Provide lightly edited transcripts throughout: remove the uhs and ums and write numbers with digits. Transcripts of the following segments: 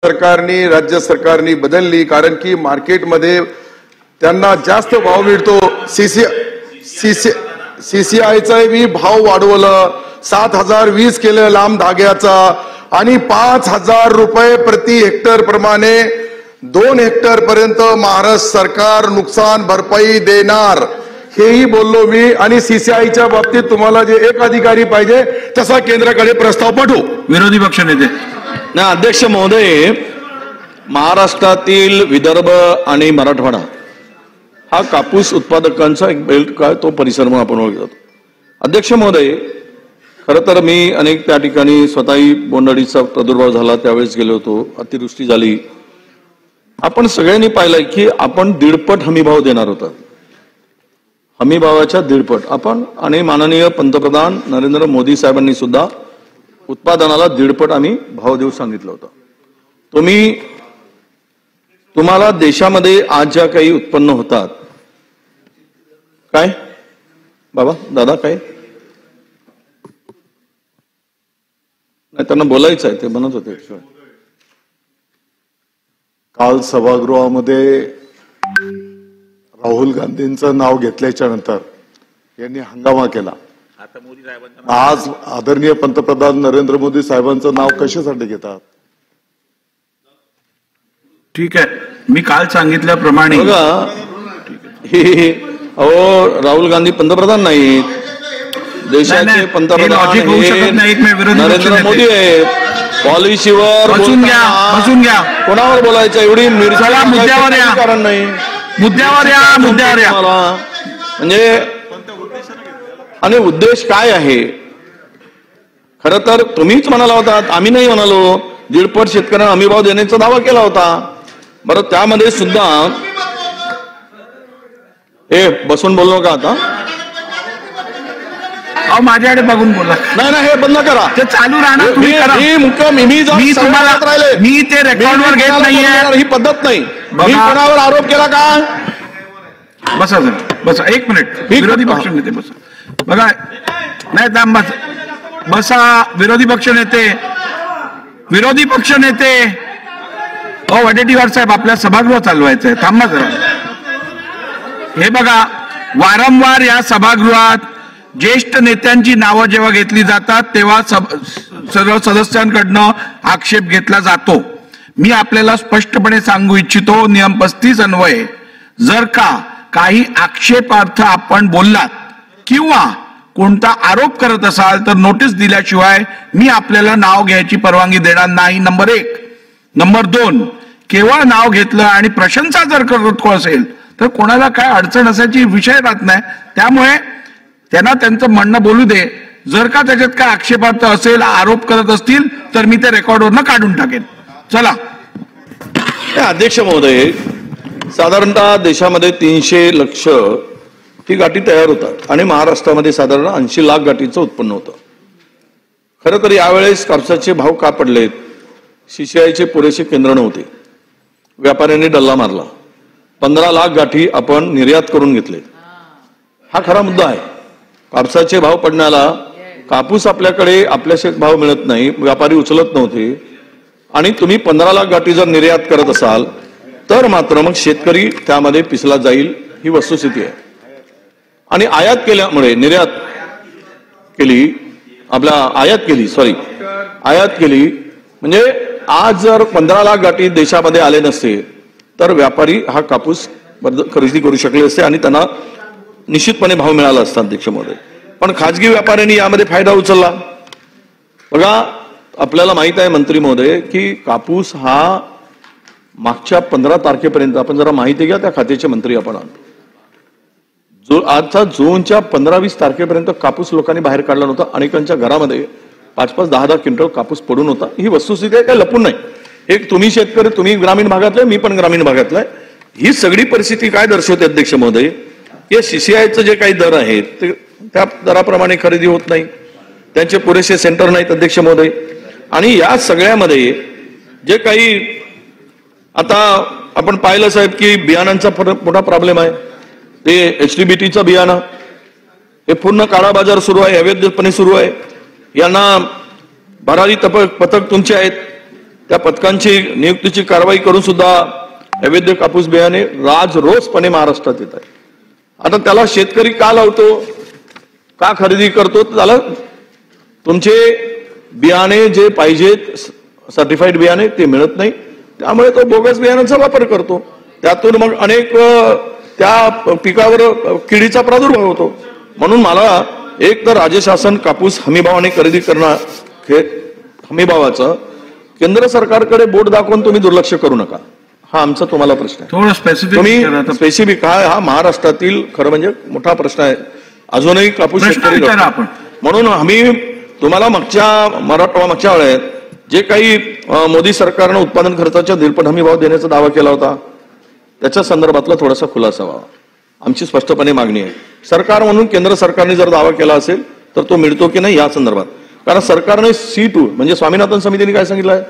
सरकारने राज्य सरकारने बदलली, कारण की मार्केटमध्ये त्यांना जास्त भाव मिळतो। सीसीआयचा बी भाव वाढवलं, 7,020 केलं लांब धाग्याचा आणि 5,000 रुपये प्रति हेक्टर प्रमाणे 2 हेक्टर पर्यंत महाराष्ट्र सरकार नुकसान भरपाई देणार, हेही बोललो मी। आणि सीसीआयच्या बाबतीत तुम्हाला जे एक अधिकारी पाहिजे तसा केंद्राकडे प्रस्ताव पाठवू। विरोधी पक्ष नेते ना अध्यक्ष महोदय, महाराष्ट्रातील विदर्भ आणि मराठवाडा हा कापूस उत्पादकांचा एक बेल्ट काय तो परिसर म्हणून आपण ओळखतो। अध्यक्ष महोदय, खरं तर मी अनेक त्या ठिकाणी स्वतःही बोंडअळीचा प्रादुर्भाव झाला त्यावेळेस गेलो होतो, अतिवृष्टी झाली। आपण सगळ्यांनी पाहिलंय की आपण 1.5 हमीभाव देणार होता, हमीभावाच्या 1.5 आपण, आणि माननीय पंतप्रधान नरेंद्र मोदी साहेबांनी सुद्धा उत्पादनाला 1.5 आम्ही भाव देऊ सांगितलं होतं। तुम्हाला देशामध्ये आज ज्या काही उत्पन्न होतात, काय बाबा दादा काय नाही, त्यांना बोलायचं आहे ते म्हणत होते। काल सभागृहामध्ये राहुल गांधींचं नाव घेतल्याच्या नंतर यांनी हंगामा केला। आज आदरणीय पंतप्रधान नरेंद्र मोदी साहेबांचं नाव कशासाठी घेतात? ठीक आहे, मी काल सांगितल्याप्रमाणे राहुल गांधी पंतप्रधान नाही, देशाचे पंतप्रधान नरेंद्र मोदी आहे। पॉलिसीवर बसून घ्या कोणावर बोलायचं एवढी चला मुद्द्यावर या, कारण नाही, मुद्द्यावर या म्हणजे आणि उद्देश काय आहे? खरं तर तुम्हीच म्हणाला होता, आम्ही नाही म्हणालो। 1.5 शेतकऱ्यांना हमीभाव देण्याचा दावा केला होता। बरं, त्यामध्ये सुद्धा बसून बोललो का आता? माझ्याकडे बघून बोला। नाही हे बंद करा, ते चालू राहणार। मी ते रेकॉर्डवर घेत नाहीये, ही पद्धत नाही। मी कोणावर आरोप केला का? बसा 1 मिनिट, विरोधी पक्ष नेते बसा, बघा नाही थांब, बसा विरोधी पक्ष नेते वडेट्टीवार साहेब, आपल्या सभागृह चालवायचंय, थांबा जरा। हे बघा, वारंवार या सभागृहात ज्येष्ठ नेत्यांची नावं जेव्हा घेतली जातात तेव्हा सर्व सदस्यांकडनं आक्षेप घेतला जातो। मी आपल्याला स्पष्टपणे सांगू इच्छितो, नियम 35 अन्वये जर का काही आक्षेपार्थ आपण बोललात किंवा कोणता आरोप करत असाल तर नोटीस दिल्याशिवाय मी आपल्याला नाव घ्यायची परवानगी देणार नाही, नंबर 1। नंबर 2, केवळ नाव घेतलं आणि प्रशंसा जर करत असेल तर कोणाला काय अडचण असायची विषय राहत नाही, त्यामुळे त्यांना त्यांचं म्हणणं बोलू दे। जर का त्याच्यात काय आक्षेपार्थ असेल, आरोप करत असतील तर मी ते रेकॉर्डवरनं काढून टाकेन। चला अध्यक्ष महोदय, साधारणतः देशामध्ये 300 लक्ष ही गाठी तयार होतात आणि महाराष्ट्रामध्ये साधारण 80 लाख गाठीचं उत्पन्न होतं। खरं तर यावेळेस कापसाचे भाव का पडलेत? सीसीआयचे पुरेसे केंद्र नव्हते, व्यापाऱ्यांनी डल्ला मारला, 15 लाख गाठी आपण निर्यात करून घेतले। हा खरा मुद्दा आहे। कापसाचे भाव पडण्याला कापूस आपल्याकडे आपल्याशेत भाव मिळत नाही, व्यापारी उचलत नव्हते, आणि तुम्ही 15 लाख गाठी जर निर्यात करत असाल तर मात्र मग शेतकरी त्यामध्ये पिसला जाईल, ही वस्तुस्थिती आहे। आणि आयात केल्यामुळे आयात केली म्हणजे आज जर 15 लाख गाठी देशामध्ये आले नसते तर व्यापारी हा कापूस खरेदी करू शकले असते आणि त्यांना निश्चितपणे भाव मिळाला असता अध्यक्ष महोदय। पण खाजगी व्यापाऱ्यांनी यामध्ये फायदा उचलला। बघा, आपल्याला माहित आहे मंत्री महोदय की कापूस हा मागच्या 15 तारखेपर्यंत, आपण जरा माहिती घ्या त्या खात्याचे मंत्री आपण, जो आजचा जूनच्या 15-20 तारखेपर्यंत कापूस लोकांनी बाहेर काढला नव्हता। अनेकांच्या घरामध्ये 5-5, 10-10 क्विंटल कापूस पडून होता। ही वस्तुस्थिती आहे, काही लपून नाही। एक तुम्ही शेतकरी, तुम्ही ग्रामीण भागातले, मी पण ग्रामीण भागातला आहे। ही सगळी परिस्थिती काय दर्शवते अध्यक्ष महोदय? हे सीसीआयचं जे काही दर आहेत ते त्या दराप्रमाणे खरेदी होत नाही, त्यांचे पुरेसे सेंटर नाहीत अध्यक्ष महोदय। आणि या सगळ्यामध्ये जे काही आता आपण पाहिलं साहेब की बियाणांचा मोठा प्रॉब्लेम आहे, ते HTBTचं बियाणं हे पूर्ण काळा बाजार सुरू आहे, अवैधपणे सुरू आहे। यांना भरारी पथक तुमचे आहेत, त्या पथकांची नियुक्तीची कारवाई करून सुद्धा अवैध कापूस बियाणे राजरोसपणे महाराष्ट्रात येत आहे. आता त्याला शेतकरी का लावतो, का खरेदी करतो, त्याला तुमचे बियाणे जे पाहिजेत सर्टिफाईड बियाणे ते मिळत नाही, त्यामुळे तो बोगस बियाण्याचा वापर करतो. त्यातून मग अनेक त्या पिकावर किडीचा प्रादुर्भाव होतो. म्हणून मला एक तर राज्य शासन कापूस हमीभावाने खरेदी करणं, हमीभावाचं केंद्र सरकारकडे बोट दाखवून तुम्ही दुर्लक्ष करू नका, हा आमचा तुम्हाला प्रश्न आहे. थोडं स्पेसिफिक तुम्ही स्पेसिफिक हा महाराष्ट्रातील खरं म्हणजे मोठा प्रश्न आहे. अजूनही कापूस शेतकरी आपण म्हणून आम्ही तुम्हाला मागच्या वेळेत जे काही मोदी सरकारनं उत्पादन खर्चाच्या दीडपट हमी भाव देण्याचा दावा केला होता त्याच्या संदर्भातला थोडासा खुलासा व्हावा, आमची स्पष्टपणे मागणी आहे. सरकार म्हणून केंद्र सरकारने जर दावा केला असेल तर तो मिळतो की नाही या संदर्भात. कारण सरकारने C2 म्हणजे स्वामीनाथन समितीने काय सांगितलं आहे,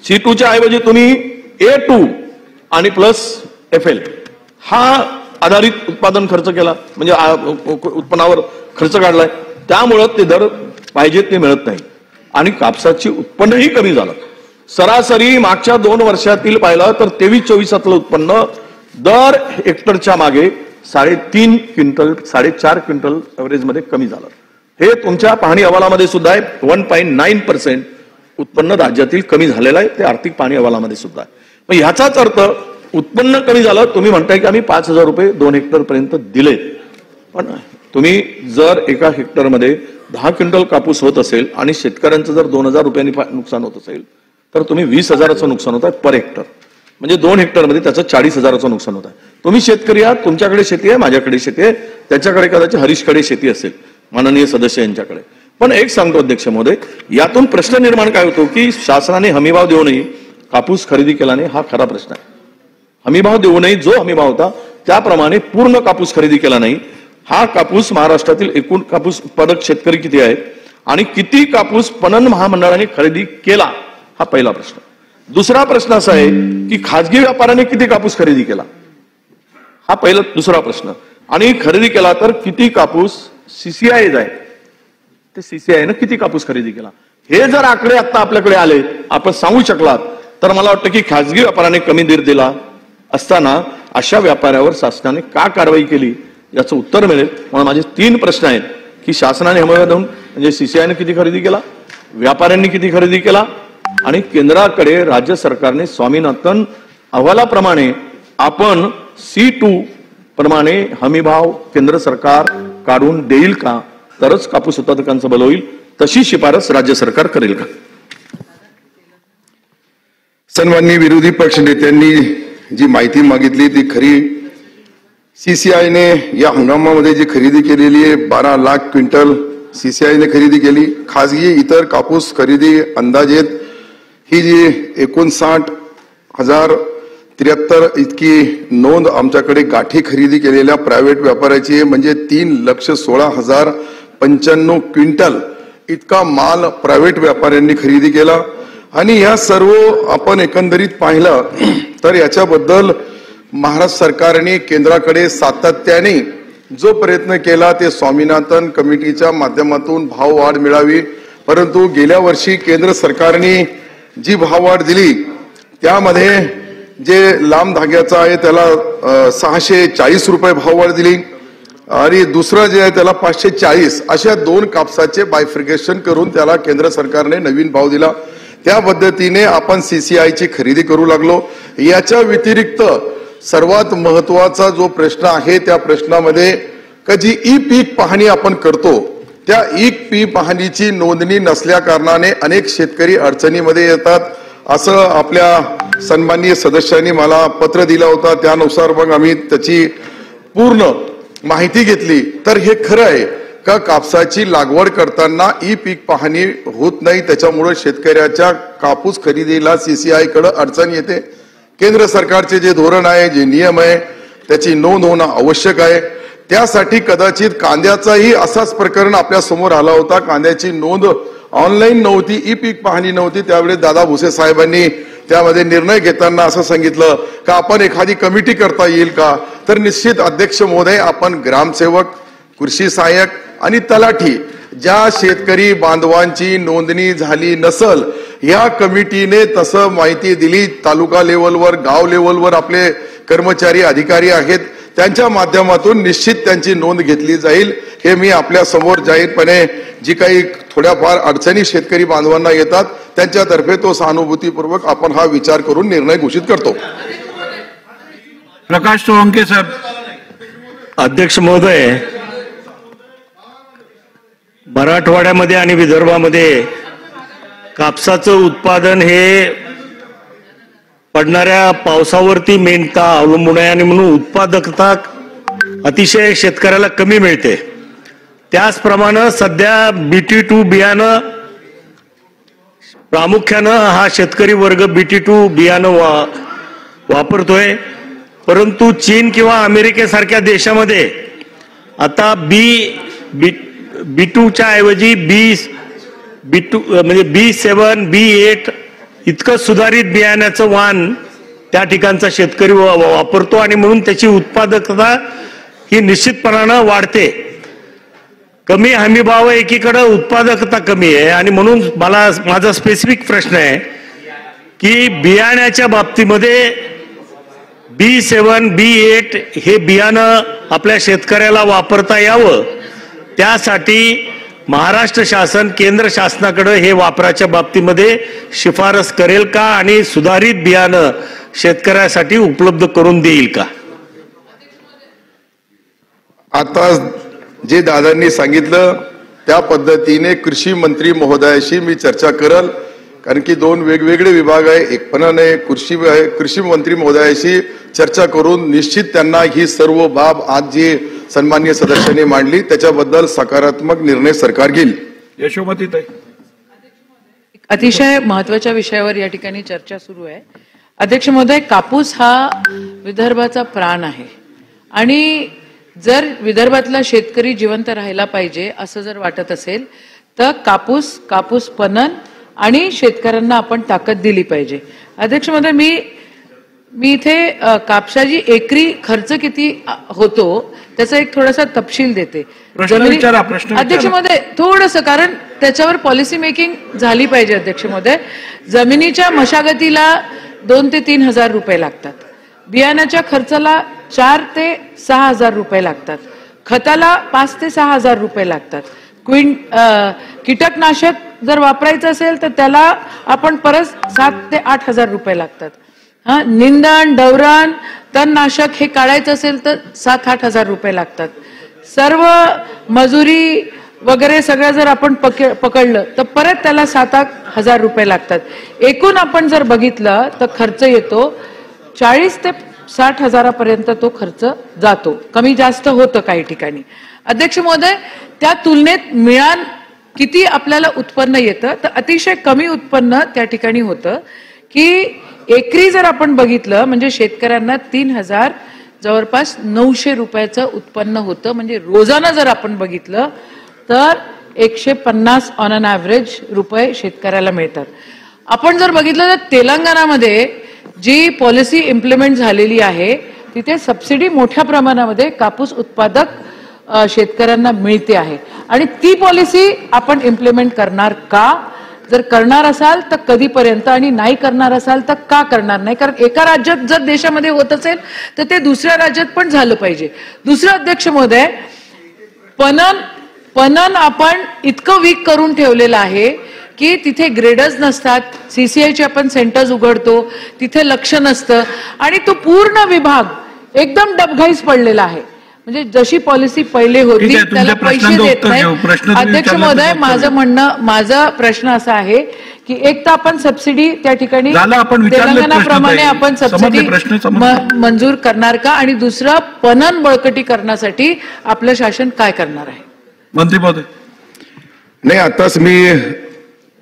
C2च्या ऐवजी तुम्ही A2 आणि प्लस FL हा आधारित उत्पादन खर्च केला, म्हणजे उत्पन्नावर खर्च काढलाय. त्यामुळं ते दर पाहिजे ते मिळत नाही आणि कापसाची उत्पन्नही कमी झालं. सरासरी मागच्या 2 वर्षातील पाहिलं तर 23-24 उत्पन्न दर हेक्टरच्या मागे 3.5 क्विंटल 4.5 क्विंटल एव्हरेज मध्ये कमी झालं. हे तुमच्या पाहणी अहवालामध्ये सुद्धा आहे. 1.9% उत्पन्न राज्यातील कमी झालेलं आहे, ते आर्थिक पाहणी अहवालामध्ये सुद्धा आहे. मग ह्याचाच अर्थ उत्पन्न कमी झालं. तुम्ही म्हणताय की आम्ही 5,000 रुपये 2 हेक्टर पर्यंत दिलेत, पण तुम्ही जर एका हेक्टरमध्ये 10 क्विंटल कापूस होत असेल आणि शेतकऱ्यांचं जर 2,000 रुपयांनी नुकसान होत असेल तर तुम्ही 20,000चं नुकसान होत आहे पर हेक्टर, म्हणजे 2 हेक्टरमध्ये त्याचं 40,000चं नुकसान होत आहे. तुम्ही शेतकरी आहात, तुमच्याकडे शेती आहे, माझ्याकडे शेती आहे, त्याच्याकडे कदाचित हरीशकडे शेती असेल, माननीय सदस्य यांच्याकडे. पण एक सांगतो अध्यक्ष महोदय, यातून प्रश्न निर्माण काय होतो की शासनाने हमीभाव देऊनही कापूस खरेदी केला नाही, हा खरा प्रश्न आहे. हमीभाव देऊनही जो हमीभाव होता त्याप्रमाणे पूर्ण कापूस खरेदी केला नाही. हा कापूस महाराष्ट्रातील एकूण कापूस उत्पादक शेतकरी किती आहेत आणि किती कापूस पणन महामंडळाने खरेदी केला, हा पहिला प्रश्न. दुसरा प्रश्न असा आहे की खाजगी व्यापाऱ्याने किती कापूस खरेदी केला, हा पहिला दुसरा प्रश्न. आणि खरेदी केला तर किती कापूस CCI आहे ते CCI ने किती कापूस खरेदी केला, हे जर आकडे आता आपल्याकडे आले, आपण सांगू शकलात तर मला वाटतं की खाजगी व्यापाऱ्याने कमी दर दिला असताना अशा व्यापाऱ्यावर शासनाने का कारवाई केली याचं उत्तर मिळेल. म्हणून माझे 3 प्रश्न आहेत की शासनाने हमीभाव देऊन म्हणजे CCI ने किती खरेदी केला, व्यापाऱ्यांनी किती खरेदी केला आणि केंद्राकडे राज्य सरकारने स्वामीनाथन अहवालाप्रमाणे आपण C2 प्रमाणे हमीभाव केंद्र सरकार काढून देईल का, तरच कापूस उत्पादकांचं भलं होईल. तशी शिफारस राज्य सरकार करेल का. सन्माननीय विरोधी पक्ष नेत्यांनी जी माहिती मागितली ती खरी. CCI ने या हंगामामध्ये जी खरेदी केलेली आहे 12 लाख क्विंटल CCI ने खरेदी केली. खाजगी इतर कापूस खरेदी अंदाजित ही जी 59,073 इतकी नोंद आमच्याकडे गाठी खरेदी केलेल्या प्रायव्हेट व्यापाऱ्याची, म्हणजे 3,16,095 क्विंटल इतका माल प्रायव्हेट व्यापाऱ्यांनी खरेदी केला. आणि या सर्व आपण एकंदरीत पाहिलं तर याच्याबद्दल महाराष्ट्र सरकारने केंद्राकडे सातत्याने जो प्रयत्न केला ते स्वामीनाथन कमिटीच्या माध्यमातून भाववाढ मिळावी. परंतु गेल्या वर्षी केंद्र सरकारने जी भाववाढ दिली त्यामध्ये जे लांब धाग्याचा आहे त्याला 640 रुपये भाववाढ दिली आणि दुसरं जे आहे त्याला 540, अशा 2 कापसाचे बायफ्रिकेशन करून त्याला केंद्र सरकारने नवीन भाव दिला. त्या पद्धतीने आपण CCI ची खरेदी करू लागलो. याच्या व्यतिरिक्त सर्वात महत्वाचा जो प्रश्न आहे त्या प्रश्नामध्ये जी ई-पीक पाहणी आपण करतो त्या ई-पीक पाहणीची नोंदणी नसल्या कारणाने अनेक शेतकरी अडचणीमध्ये येतात, असं आपल्या सन्माननीय सदस्यांनी मला पत्र दिला होता. त्यानुसार मग आम्ही त्याची पूर्ण माहिती घेतली. तर हे खरं आहे का कापसाची लागवड करताना ई-पीक पाहणी होत नाही, त्याच्यामुळे शेतकऱ्याच्या कापूस खरेदीला CCI कडे अडचण येते. केंद्र सरकारचे जे धोरण आहे, जे नियम आहे, त्याची नोंद होणं आवश्यक आहे. त्यासाठी कदाचित कांद्याचाही असाच प्रकरण आपल्या समोर आला होता. कांद्याची नोंद ऑनलाईन नव्हती, ई-पीक पाहणी नव्हती. त्यावेळेस दादा भुसे साहेबांनी त्यामध्ये निर्णय घेताना असं सांगितलं का आपण एखादी कमिटी करता येईल का, तर निश्चित अध्यक्ष महोदय आपण ग्रामसेवक, कृषी सहाय्यक आणि तलाठी ज्या शेतकरी बांधवांची नोंदणी झाली नसल या कमिटीने तसं माहिती दिली. तालुका लेवलवर, गाव लेवलवर आपले कर्मचारी अधिकारी आहेत, त्यांच्या माध्यमातून निश्चित त्यांची नोंद घेतली जाईल. हे मी आपल्या समोर जाहीरपणे जी काही थोड्याफार अडचणी शेतकरी बांधवांना येतात त्यांच्यातर्फे तो सहानुभूतीपूर्वक आपण हा विचार करून निर्णय घोषित करतो. प्रकाश सोळंके साहेब. अध्यक्ष महोदय, मराठवाड्यामध्ये आणि विदर्भामध्ये कापसाचं उत्पादन हे पडणाऱ्या पावसावरती मेनता अवलंबून आहे आणि म्हणून उत्पादकता अतिशय शेतकऱ्याला कमी मिळते. त्याचप्रमाणे सध्या BT2 बियाणं प्रामुख्यानं हा शेतकरी वर्ग BT2 बियाणं वापरतोय. परंतु चीन किंवा अमेरिकेसारख्या देशामध्ये आता B2च्या ऐवजी B2 म्हणजे B7, B8 इतकं सुधारित बियाण्याचं वाण त्या ठिकाणचा शेतकरी वापरतो आणि म्हणून त्याची उत्पादकता ही निश्चितपणानं वाढते. कमी हमीभाव एकीकडे उत्पादकता कमी आहे आणि म्हणून माझा स्पेसिफिक प्रश्न आहे की बियाण्याच्या बाबतीमध्ये B7, B8 हे बियाणं आपल्या शेतकऱ्याला वापरता यावं, त्यासाठी महाराष्ट्र शासन केंद्र शासनाकडे हे वापराच्या बाबतीमध्ये शिफारस करेल का आणि सुधारित बियाणं शेतकऱ्यासाठी उपलब्ध करून देईल का? आता जे दादांनी सांगितलं त्या पद्धतीने कृषी मंत्री महोदयाशी मी चर्चा करल, कारण की दोन वेगवेगळे विभाग आहे. एकपणाने कृषी मंत्री महोदयाशी चर्चा करून निश्चित त्यांना ही सर्व बाब आज जी सन्माननीय सदस्यांनी मांडली त्याच्याबद्दल सकारात्मक निर्णय सरकार घेईल. यशोमती ताई. अतिशय महत्वाच्या विषयावर या ठिकाणी चर्चा सुरू आहे. अध्यक्ष महोदय, कापूस हा विदर्भाचा प्राण आहे आणि जर विदर्भातला शेतकरी जिवंत राहायला पाहिजे असं जर वाटत असेल तर कापूस पणन आणि शेतकऱ्यांना आपण ताकद दिली पाहिजे. अध्यक्ष महोदय, मी इथे कापसाची एकरी खर्च किती होतो त्याचा एक थोडासा तपशील देते. अध्यक्ष महोदय, थोडंसं, कारण त्याच्यावर पॉलिसी मेकिंग झाली पाहिजे. अध्यक्ष महोदय, जमिनीच्या मशागतीला 2 ते 3 हजार रुपये लागतात. बियाण्याच्या खर्चाला 4 ते 6 हजार रुपये लागतात. खताला 5 ते 6 हजार रुपये लागतात. कीटकनाशक जर वापरायचं असेल तर त्याला आपण परत 7 ते 8 हजार रुपये लागतात. निंदण, डवरण, तणनाशक हे काढायचं असेल तर 7-8 हजार रुपये लागतात. सर्व मजुरी वगैरे सगळं जर आपण पकडलं तर परत त्याला 7-8 हजार रुपये लागतात. एकूण आपण जर बघितलं तर खर्च येतो 40 ते 60 हजारापर्यंत तो खर्च जातो. कमी जास्त होतं काही ठिकाणी. अध्यक्ष महोदय, त्या तुलनेत मिळान किती आपल्याला उत्पन्न येतं तर अतिशय कमी उत्पन्न त्या ठिकाणी होतं की एकरी जर आपण बघितलं म्हणजे शेतकऱ्यांना 3,000 जवळपास 900 रुपयाचं उत्पन्न होतं. म्हणजे रोजाना जर आपण बघितलं तर 150 ऑन अन ॲव्हरेज रुपये शेतकऱ्याला मिळतात. आपण जर बघितलं तर तेलंगणामध्ये जी पॉलिसी इम्प्लिमेंट झालेली आहे तिथे सबसिडी मोठ्या प्रमाणामध्ये कापूस उत्पादक शेतकऱ्यांना मिळते आहे आणि ती पॉलिसी आपण इम्प्लिमेंट करणार का? जर करणार असाल तर कधीपर्यंत आणि नाही करणार असाल तर का करणार नाही? कारण एका राज्यात जर देशामध्ये होत असेल तर ते दुसऱ्या राज्यात पण झालं पाहिजे. दुसरं अध्यक्ष महोदय, पणन आपण इतकं वीक करून ठेवलेलं आहे की तिथे ग्रेडर्स नसतात. CCIचे आपण सेंटर्स उघडतो तिथे लक्ष नसतं आणि तो पूर्ण विभाग एकदम डबघाईस पडलेला आहे. म्हणजे जशी पॉलिसी पहिले होती त्याला पैसे देत नाही. अध्यक्ष महोदय, माझा प्रश्न असा आहे की एक तर आपण सबसिडी त्या ठिकाणी तेलंगणाप्रमाणे आपण सबसिडी मंजूर करणार का आणि दुसरं पणन बळकटीकरणासाठी आपलं शासन काय करणार आहे? मंत्री महोदय. नाही, आताच मी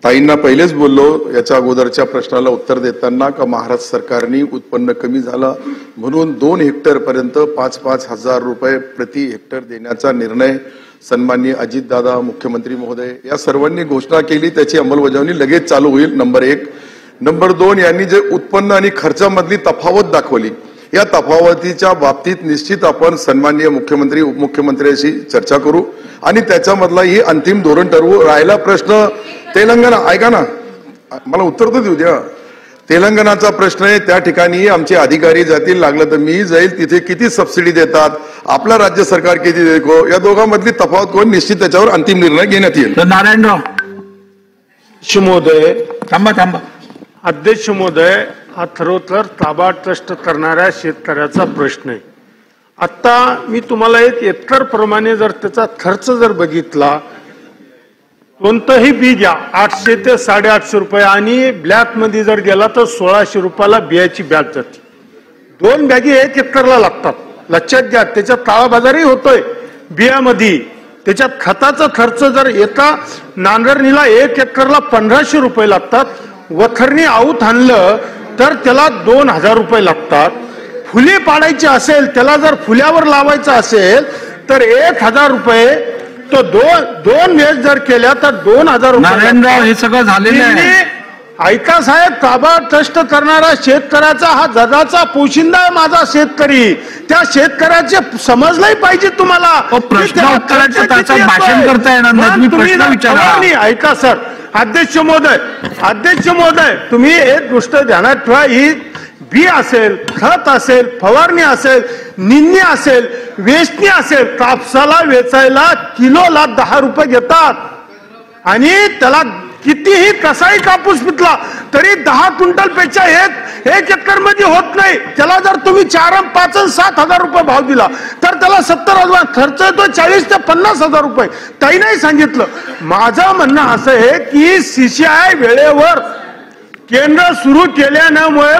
ताईंना पहिलेच बोललो याच्या अगोदरच्या प्रश्नाला उत्तर देताना का महाराष्ट्र सरकारने उत्पन्न कमी झालं म्हणून 2 हेक्टर पर्यंत 5-5 हजार रुपये प्रति हेक्टर देण्याचा निर्णय सन्माननीय अजितदादा, मुख्यमंत्री महोदय या सर्वांनी घोषणा केली. त्याची अंमलबजावणी लगेच चालू होईल. नंबर 1. नंबर 2, यांनी जे उत्पन्न आणि खर्चामधली तफावत दाखवली या तफावतीच्या बाबतीत निश्चित आपण सन्माननीय मुख्यमंत्री, उपमुख्यमंत्र्यांशी चर्चा करू आणि त्याच्यामधला ही अंतिम धोरण ठरवू. राहिला प्रश्न तेलंगणा, ऐका ना, मला उत्तर तर देऊ द्या. तेलंगणाचा प्रश्न आहे, त्या ठिकाणी आमचे अधिकारी जातील, लागलं तर मी जाईल तिथे. किती सबसिडी देतात, आपलं राज्य सरकार किती देतो, या दोघांमधली तफावत कोण, निश्चित त्याच्यावर अंतिम निर्णय घेण्यात येईल. तर नारायणराव महोदय, थांबा. अध्यक्ष महोदय, हा खरोखर ताबा ट्रस्ट करणाऱ्या शेतकऱ्याचा प्रश्न आहे. आता मी तुम्हाला एक एकर प्रमाणे जर त्याचा खर्च जर बघितला, कोणतंही बी घ्या 800 ते 850 रुपये, आणि ब्लॅक मध्ये जर गेला तर 1600 रुपयाला बियाची बॅग जाते. 2 बॅगी 1 एकरला लागतात, लक्षात घ्या. त्याच्यात काळाबाजारही होतोय बियामध्ये. त्याच्यात खताचा खर्च जर एका नांगरणीला 1 एकरला 1500 रुपये लागतात. वखरणी आऊत आणलं तर त्याला 2000 रुपये लागतात. फुले पाडायची असेल, त्याला जर फुल्यावर लावायचं असेल तर 1000 रुपये. तो दोन वेळेस जर केल्या तर 2000 रुपये. नारायणराव, हे सगळं झालेलं आहे. ऐका साहेब, ताबा ट्रस्ट करणारा शेतकऱ्याचा हा जगाचा पोशिंदा आहे माझा शेतकरी. त्या शेतकऱ्याचे समजलंही पाहिजे तुम्हाला. प्रश्न उत्तराचं त्याचं भाषण करता येणार नाही, तुम्ही प्रश्न विचारा. ऐका सर, अध्यक्ष महोदय, तुम्ही एक गोष्ट ध्यानात ठेवा. ही बी असेल, खत असेल, फवारणी असेल, निंदणी असेल, वेचणी असेल, कापसाला वेचायला किलोला 10 रुपये घेतात. आणि त्याला कितीही कसाही कापूस पिकला तरी 10 क्विंटल पेक्षा एक एकर मध्ये होत नाही. त्याला जर तुम्ही 4, 5, 7,000 रुपये भाव दिला तर त्याला 70,000 खर्च येतो, 40 ते 50,000 रुपये. ताई नाही सांगितलं. माझं म्हणणं असं आहे की CCI वेळेवर केंद्र सुरू केल्यामुळे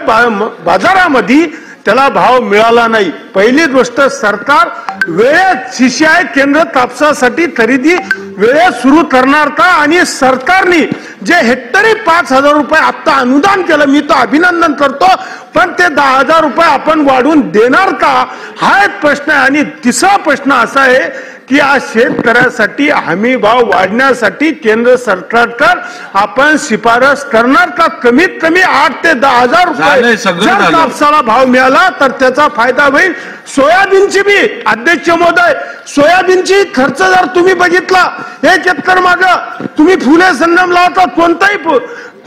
बाजारामध्ये त्याला भाव मिळाला नाही. पहिली गोष्ट, सरकार वेळेत CCI केंद्र कापसासाठी खरेदी वेळेत सुरू करणार का, आणि सरकारने जे हेक्टरी 5,000 रुपये आता अनुदान केलं, मी तो अभिनंदन करतो, पण ते 10,000 रुपये आपण वाढवून देणार का, हा एक प्रश्न आहे. आणि तिसरा प्रश्न असा आहे की आज शेतकऱ्यासाठी हमी भाव वाढण्यासाठी केंद्र सरकारकडे आपण शिफारस करणार का. कमीत कमी 8 ते 10,000 रुपये जर कापसाला भाव मिळाला तर त्याचा फायदा होईल. सोयाबीनची बी, अध्यक्ष महोदय, सोयाबीनची खर्च जर तुम्ही बघितला 1 एकर माग तुम्ही फुले संगम लावता,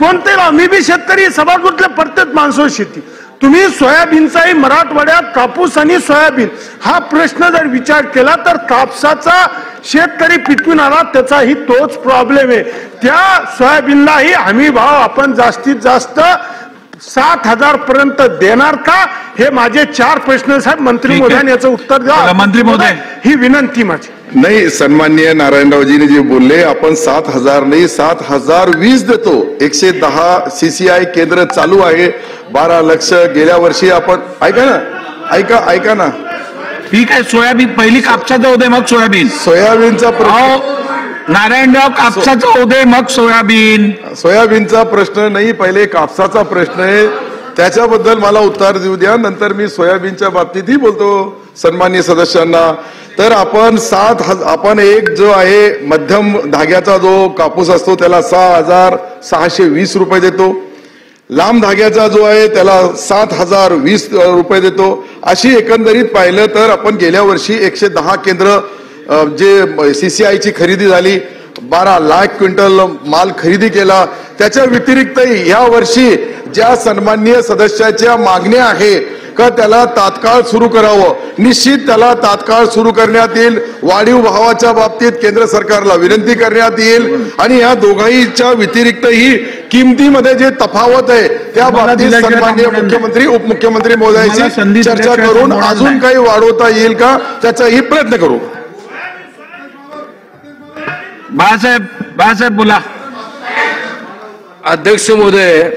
कोणते लाव. मी बी शेतकरी, सभागृहातल्या प्रत्येक माणसावर शेती. तुम्ही सोयाबीनचाही मराठवाड्यात कापूस आणि सोयाबीन हा प्रश्न जर विचार केला तर कापसाचा शेतकरी पिकवून आला, त्याचाही तोच प्रॉब्लेम आहे. त्या सोयाबीनलाही हमी भाव आपण जास्तीत जास्त 7,000 पर्यंत देणार का, हे माझे 4 प्रश्न साहेब. मंत्री महोदयांनी याचं उत्तर द्या. मंत्री महोदय, ही विनंती माझी. नाही, सन्माननीय नारायणरावजीने जे बोलले, आपण 7,000 नाही 7,020 देतो. 110 CCI केंद्र चालू आहे, 12 लक्ष गेल्या वर्षी आपण. ऐका ना. ठीक आहे, सोयाबीन पहिली कापसाचं होते, मग सोयाबीनचा नारायणराव, कापसाचं होते मग सोयाबीनचा प्रश्न नाही, पहिले कापसाचा प्रश्न आहे. त्याच्याबद्दल मला उत्तर देऊ द्या, नंतर मी सोयाबीनच्या बाबतीतही बोलतो सन्माननीय सदस्यांना. तर आपण एक जो आहे मध्यम धाग्याचा जो कापूस असतो त्याला 6,620 रुपये देतो. लांब धाग्याचा जो आहे त्याला 7,020 रुपये देतो. अशी एकंदरीत पाहिलं तर आपण गेल्या वर्षी 110 केंद्र जे CCIची खरेदी झाली, 12 लाख क्विंटल माल खरेदी केला. त्याच्या व्यतिरिक्तही या वर्षी ज्या सन्माननीय सदस्याच्या मागण्या आहे का त्याला तात्काळ सुरू करावं, निश्चित त्याला तात्काळ सुरू करण्यात येईल. वाढीव भावाच्या बाबतीत केंद्र सरकारला विनंती करण्यात येईल. आणि या दोघांच्या व्यतिरिक्तही किमतीमध्ये जे तफावत आहे त्या बाबतीत सन्माननीय मुख्यमंत्री उपमुख्यमंत्री महोदयांशी चर्चा करून अजून काही वाढवता येईल का त्याचाही प्रयत्न करू. बाळासाहेब बोला. अध्यक्ष महोदय,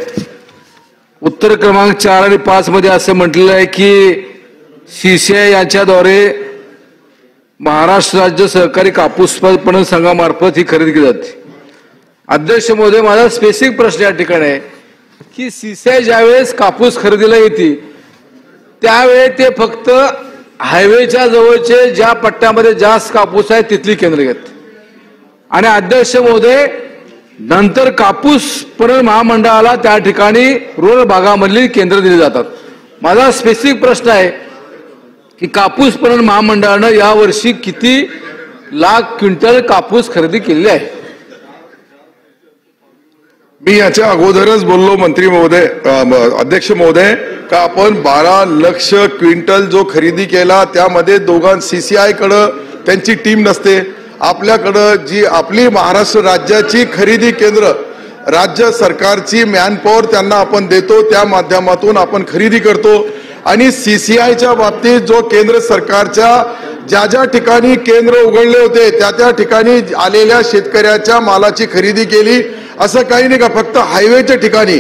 उत्तर क्रमांक 4 आणि 5 मध्ये असं म्हटलेलं आहे की CCI यांच्याद्वारे महाराष्ट्र राज्य सहकारी कापूस पणन संघामार्फत ही खरेदी केली जाते. अध्यक्ष महोदय, माझा स्पेसिफिक प्रश्न या ठिकाणी आहे की CCI ज्यावेळेस कापूस खरेदीला येते त्यावेळी ते फक्त हायवेच्या जवळचे ज्या पट्ट्यामध्ये जास्त कापूस आहे तिथली केंद्र घेते. आणि अध्यक्ष महोदय, नंतर कापूस पणन महामंडळाला त्या ठिकाणी रुरल भागामधली केंद्र दिली जातात. माझा स्पेसिफिक प्रश्न आहे की कापूस पणन महामंडळानं यावर्षी किती लाख क्विंटल कापूस खरेदी केलेली आहे. मी याच्या अगोदरच बोललो मंत्री महोदय, अध्यक्ष महोदय, का आपण 12 लाख क्विंटल जो खरेदी केला त्यामध्ये CCI कडे त्यांची टीम नसते. आपल्याकडं जी आपली महाराष्ट्र राज्याची खरेदी केंद्र, राज्य सरकारची मॅनपॉवर त्यांना आपण देतो, त्या माध्यमातून आपण खरेदी करतो. आणि CCIच्या बाबतीत जो केंद्र सरकारच्या ज्या ज्या ठिकाणी केंद्र उघडले होते त्या ठिकाणी आलेल्या शेतकऱ्याच्या मालाची खरेदी केली. असं काही नाही का फक्त हायवेच्या ठिकाणी,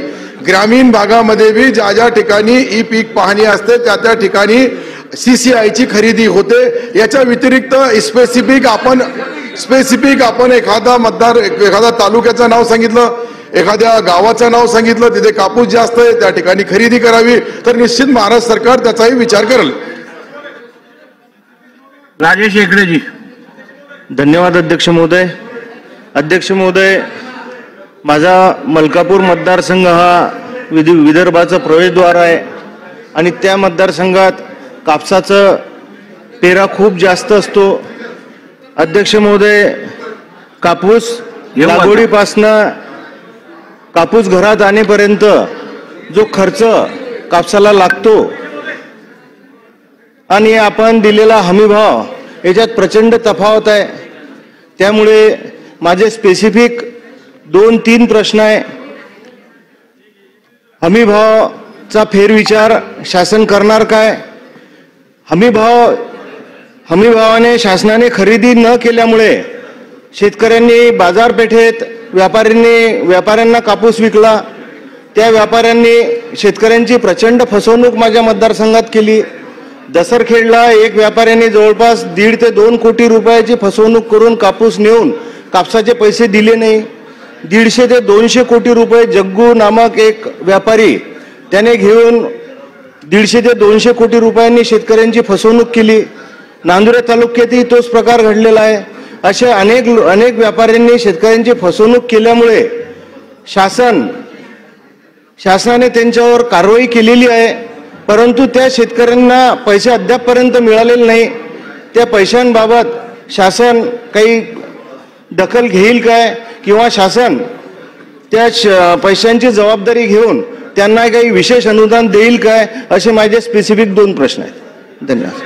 ग्रामीण भागामध्ये बी ज्या ज्या ठिकाणी ई पीक पाहणी असते त्या ठिकाणी CCIची खरेदी होते. याच्या व्यतिरिक्त स्पेसिफिक आपण एखादा तालुक्याचं नाव सांगितलं, एखाद्या गावाचं नाव सांगितलं, तिथे कापूस जास्त आहे त्या ठिकाणी खरेदी करावी, तर निश्चित महाराष्ट्र सरकार त्याचाही विचार करेल. राजेश हेगडेजी. धन्यवाद अध्यक्ष महोदय. अध्यक्ष महोदय, माझा मलकापूर मतदारसंघ हा विदर्भाचा प्रवेशद्वार आहे आणि त्या मतदारसंघात कापसाचं पेरा खूप जास्त असतो. अध्यक्ष महोदय, कापूस लागवडीपासनं कापूस घरात आणेपर्यंत जो खर्च कापसाला लागतो आणि आपण दिलेला हमीभाव याच्यात प्रचंड तफावत आहे. त्यामुळे माझे स्पेसिफिक 2-3 प्रश्न आहे. हमीभावाचा फेरविचार शासन करणार काय? हमीभावाने शासनाने खरेदी न केल्यामुळे शेतकऱ्यांनी बाजारपेठेत व्यापाऱ्यांना कापूस विकला. त्या व्यापाऱ्यांनी शेतकऱ्यांची प्रचंड फसवणूक माझ्या मतदारसंघात केली. दसरखेडला एक व्यापाऱ्याने जवळपास 1.5 ते 2 कोटी रुपयाची फसवणूक करून कापूस नेऊन कापसाचे पैसे दिले नाही. 150 ते 200 कोटी रुपये जग्गू नामक एक व्यापारी त्याने घेऊन 150 ते 200 कोटी रुपयांनी शेतकऱ्यांची फसवणूक केली. नांदुरा तालुक्यातही तोच प्रकार घडलेला आहे. असे अनेक व्यापाऱ्यांनी शेतकऱ्यांची फसवणूक केल्यामुळे शासनाने त्यांच्यावर कारवाई केलेली आहे, परंतु त्या शेतकऱ्यांना पैसे अद्यापपर्यंत मिळालेले नाही. त्या पैशांबाबत शासन काही दखल घेईल काय, किंवा शासन त्या पैशांची जबाबदारी घेऊन त्यांना काही विशेष अनुदान देईल काय, असे माझे स्पेसिफिक 2 प्रश्न आहेत. धन्यवाद.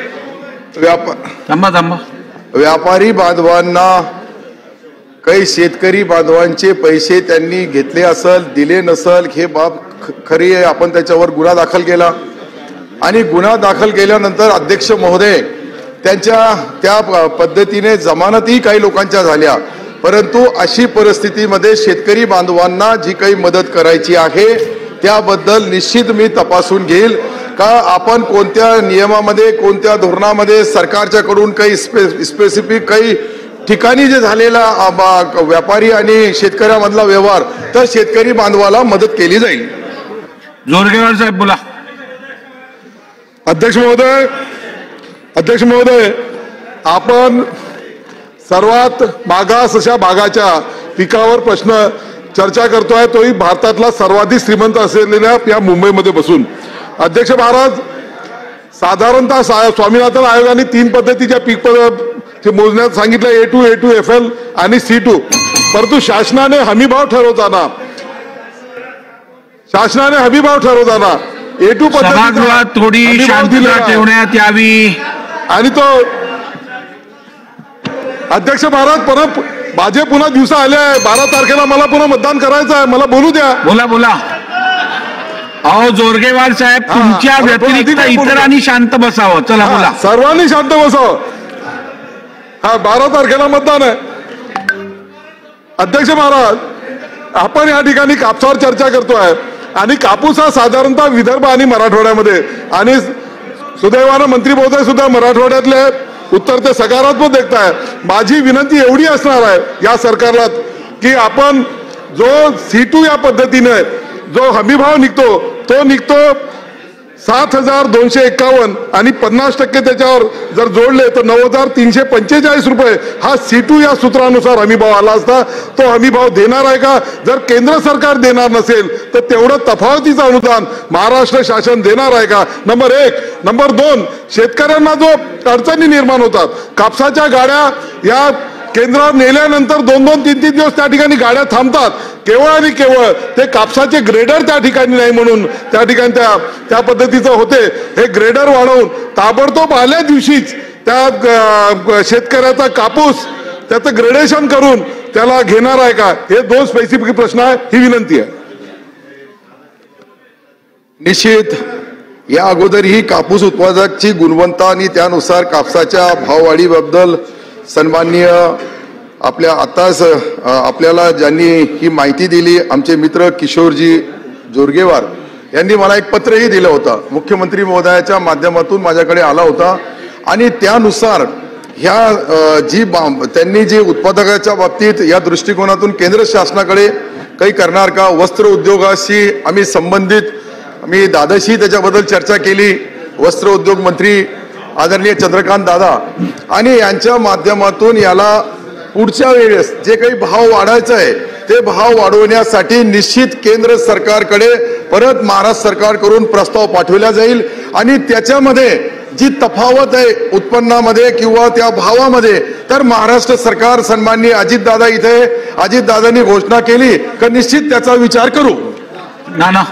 व्यापारी बांधवांना काही शेतकरी बांधवांचे पैसे त्यांनी घेतले असेल, दिले नसेल, हे बाब खरी आहे. आपण त्याच्यावर गुन्हा दाखल केला आणि गुन्हा दाखल केल्यानंतर अध्यक्ष महोदय त्या पद्धतीने जमानतही काही लोकांच्या झाल्या. परंतु अशी परिस्थितीमध्ये शेतकरी बांधवांना जी काही मदत करायची आहे त्याबद्दल निश्चित मी तपासून घेईल का आपण कोणत्या नियमामध्ये, कोणत्या धोरणामध्ये सरकारच्याकडून काही स्पेसिफिक काही ठिकाणी जे झालेला व्यापारी आणि शेतकऱ्यामधला व्यवहार, तर शेतकरी बांधवाला मदत केली जाईल. जोरगेवार साहेब बोला. अध्यक्ष महोदय, आपण सर्वात मागास अशा भागाच्या पिकावर प्रश्न चर्चा करतोय, तोही भारतातला सर्वाधिक श्रीमंत असलेल्या या मुंबईमध्ये बसून. अध्यक्ष महाराज, साधारणतः स्वामीनाथन आयोगाने 3 पद्धतीच्या पीक मोजण्यात सांगितलं, A2, A2, FL आणि C2. परंतु शासनाने हमीभाव ठरवताना A2 सभागृहात थोडी शांतता ठेवण्यात यावी. आणि तो अध्यक्ष महाराज, परत माझे पुन्हा दिवस आले, 12 तारखेला मला पुन्हा मतदान करायचं आहे, मला बोलू द्या. बोला. अहो जोरगेवार साहेब, तुमच्या व्यतिरिक्त इतरांनी शांत बसावं. चला बोला. सर्वांनी शांत बसावं. 12 तारखेला मतदान आहे. अध्यक्ष महाराज, आपण या ठिकाणी कापसावर चर्चा करतोय आणि कापूस हा साधारणतः विदर्भ आणि मराठवाड्यामध्ये, आणि सुदैवानं मंत्री महोदय सुद्धा मराठवाड्यातले उत्तर ते सकारात्मक देखताय. माझी विनंती एवढी असणार आहे या सरकारला की आपण जो C2 या पद्धतीने जो हमीभाव निघतो तो निघतो 7,251 आणि 50% त्याच्यावर जर जोडले तर 9,345 रुपये हा C2 या सूत्रानुसार हमीभाव आला असता. तो हमीभाव देणार आहे का? जर केंद्र सरकार देणार नसेल तर तेवढं तफावतीचं अनुदान महाराष्ट्र शासन देणार आहे का? नंबर 1. नंबर 2, शेतकऱ्यांना जो अडचणी निर्माण होतात, कापसाच्या गाड्या या केंद्रावर नेल्यानंतर 2-2, 3-3 दिवस त्या ठिकाणी गाड्या थांबतात. केवळ आणि केवळ ते कापसाचे ग्रेडर त्या ठिकाणी नाही म्हणून त्या ठिकाणी त्या पद्धतीचं होते. हे ग्रेडर वाढवून ताबडतोब आल्या दिवशीच त्या शेतकऱ्याचा कापूस त्याचं ग्रेडेशन करून त्याला घेणार आहे का, हे 2 स्पेसिफिक प्रश्न आहे. ही विनंती आहे. निश्चित या अगोदरही कापूस उत्पादकाची गुणवत्ता आणि त्यानुसार कापसाच्या भाववाढीबद्दल सन्माननीय आपल्याला ज्यांनी ही माहिती दिली आमचे मित्र किशोरजी जोरगेवार यांनी मला एक पत्रही दिलं होतं. मुख्यमंत्री महोदयाच्या माध्यमातून माझ्याकडे आला होता आणि त्यानुसार त्यांनी जी उत्पादकाच्या बाबतीत या दृष्टिकोनातून केंद्र शासनाकडे काही करणार का, वस्त्र उद्योगाशी आम्ही संबंधित मी दादाशी त्याच्याबद्दल चर्चा केली. वस्त्र उद्योग मंत्री आदरणीय चंद्रकांत दादा आणि यांच्या माध्यमातून याला पुढच्या वेळेस जे काही भाव वाढायचा आहे ते भाव वाढवण्यासाठी निश्चित केंद्र सरकारकडे परत महाराष्ट्र सरकारकडून प्रस्ताव पाठवला जाईल आणि त्याच्यामध्ये जी तफावत आहे उत्पन्नामध्ये किंवा त्या भावामध्ये तर महाराष्ट्र सरकार सन्माननीय अजितदादा इथे अजितदादांनी घोषणा केली की निश्चित त्याचा विचार करू. नाना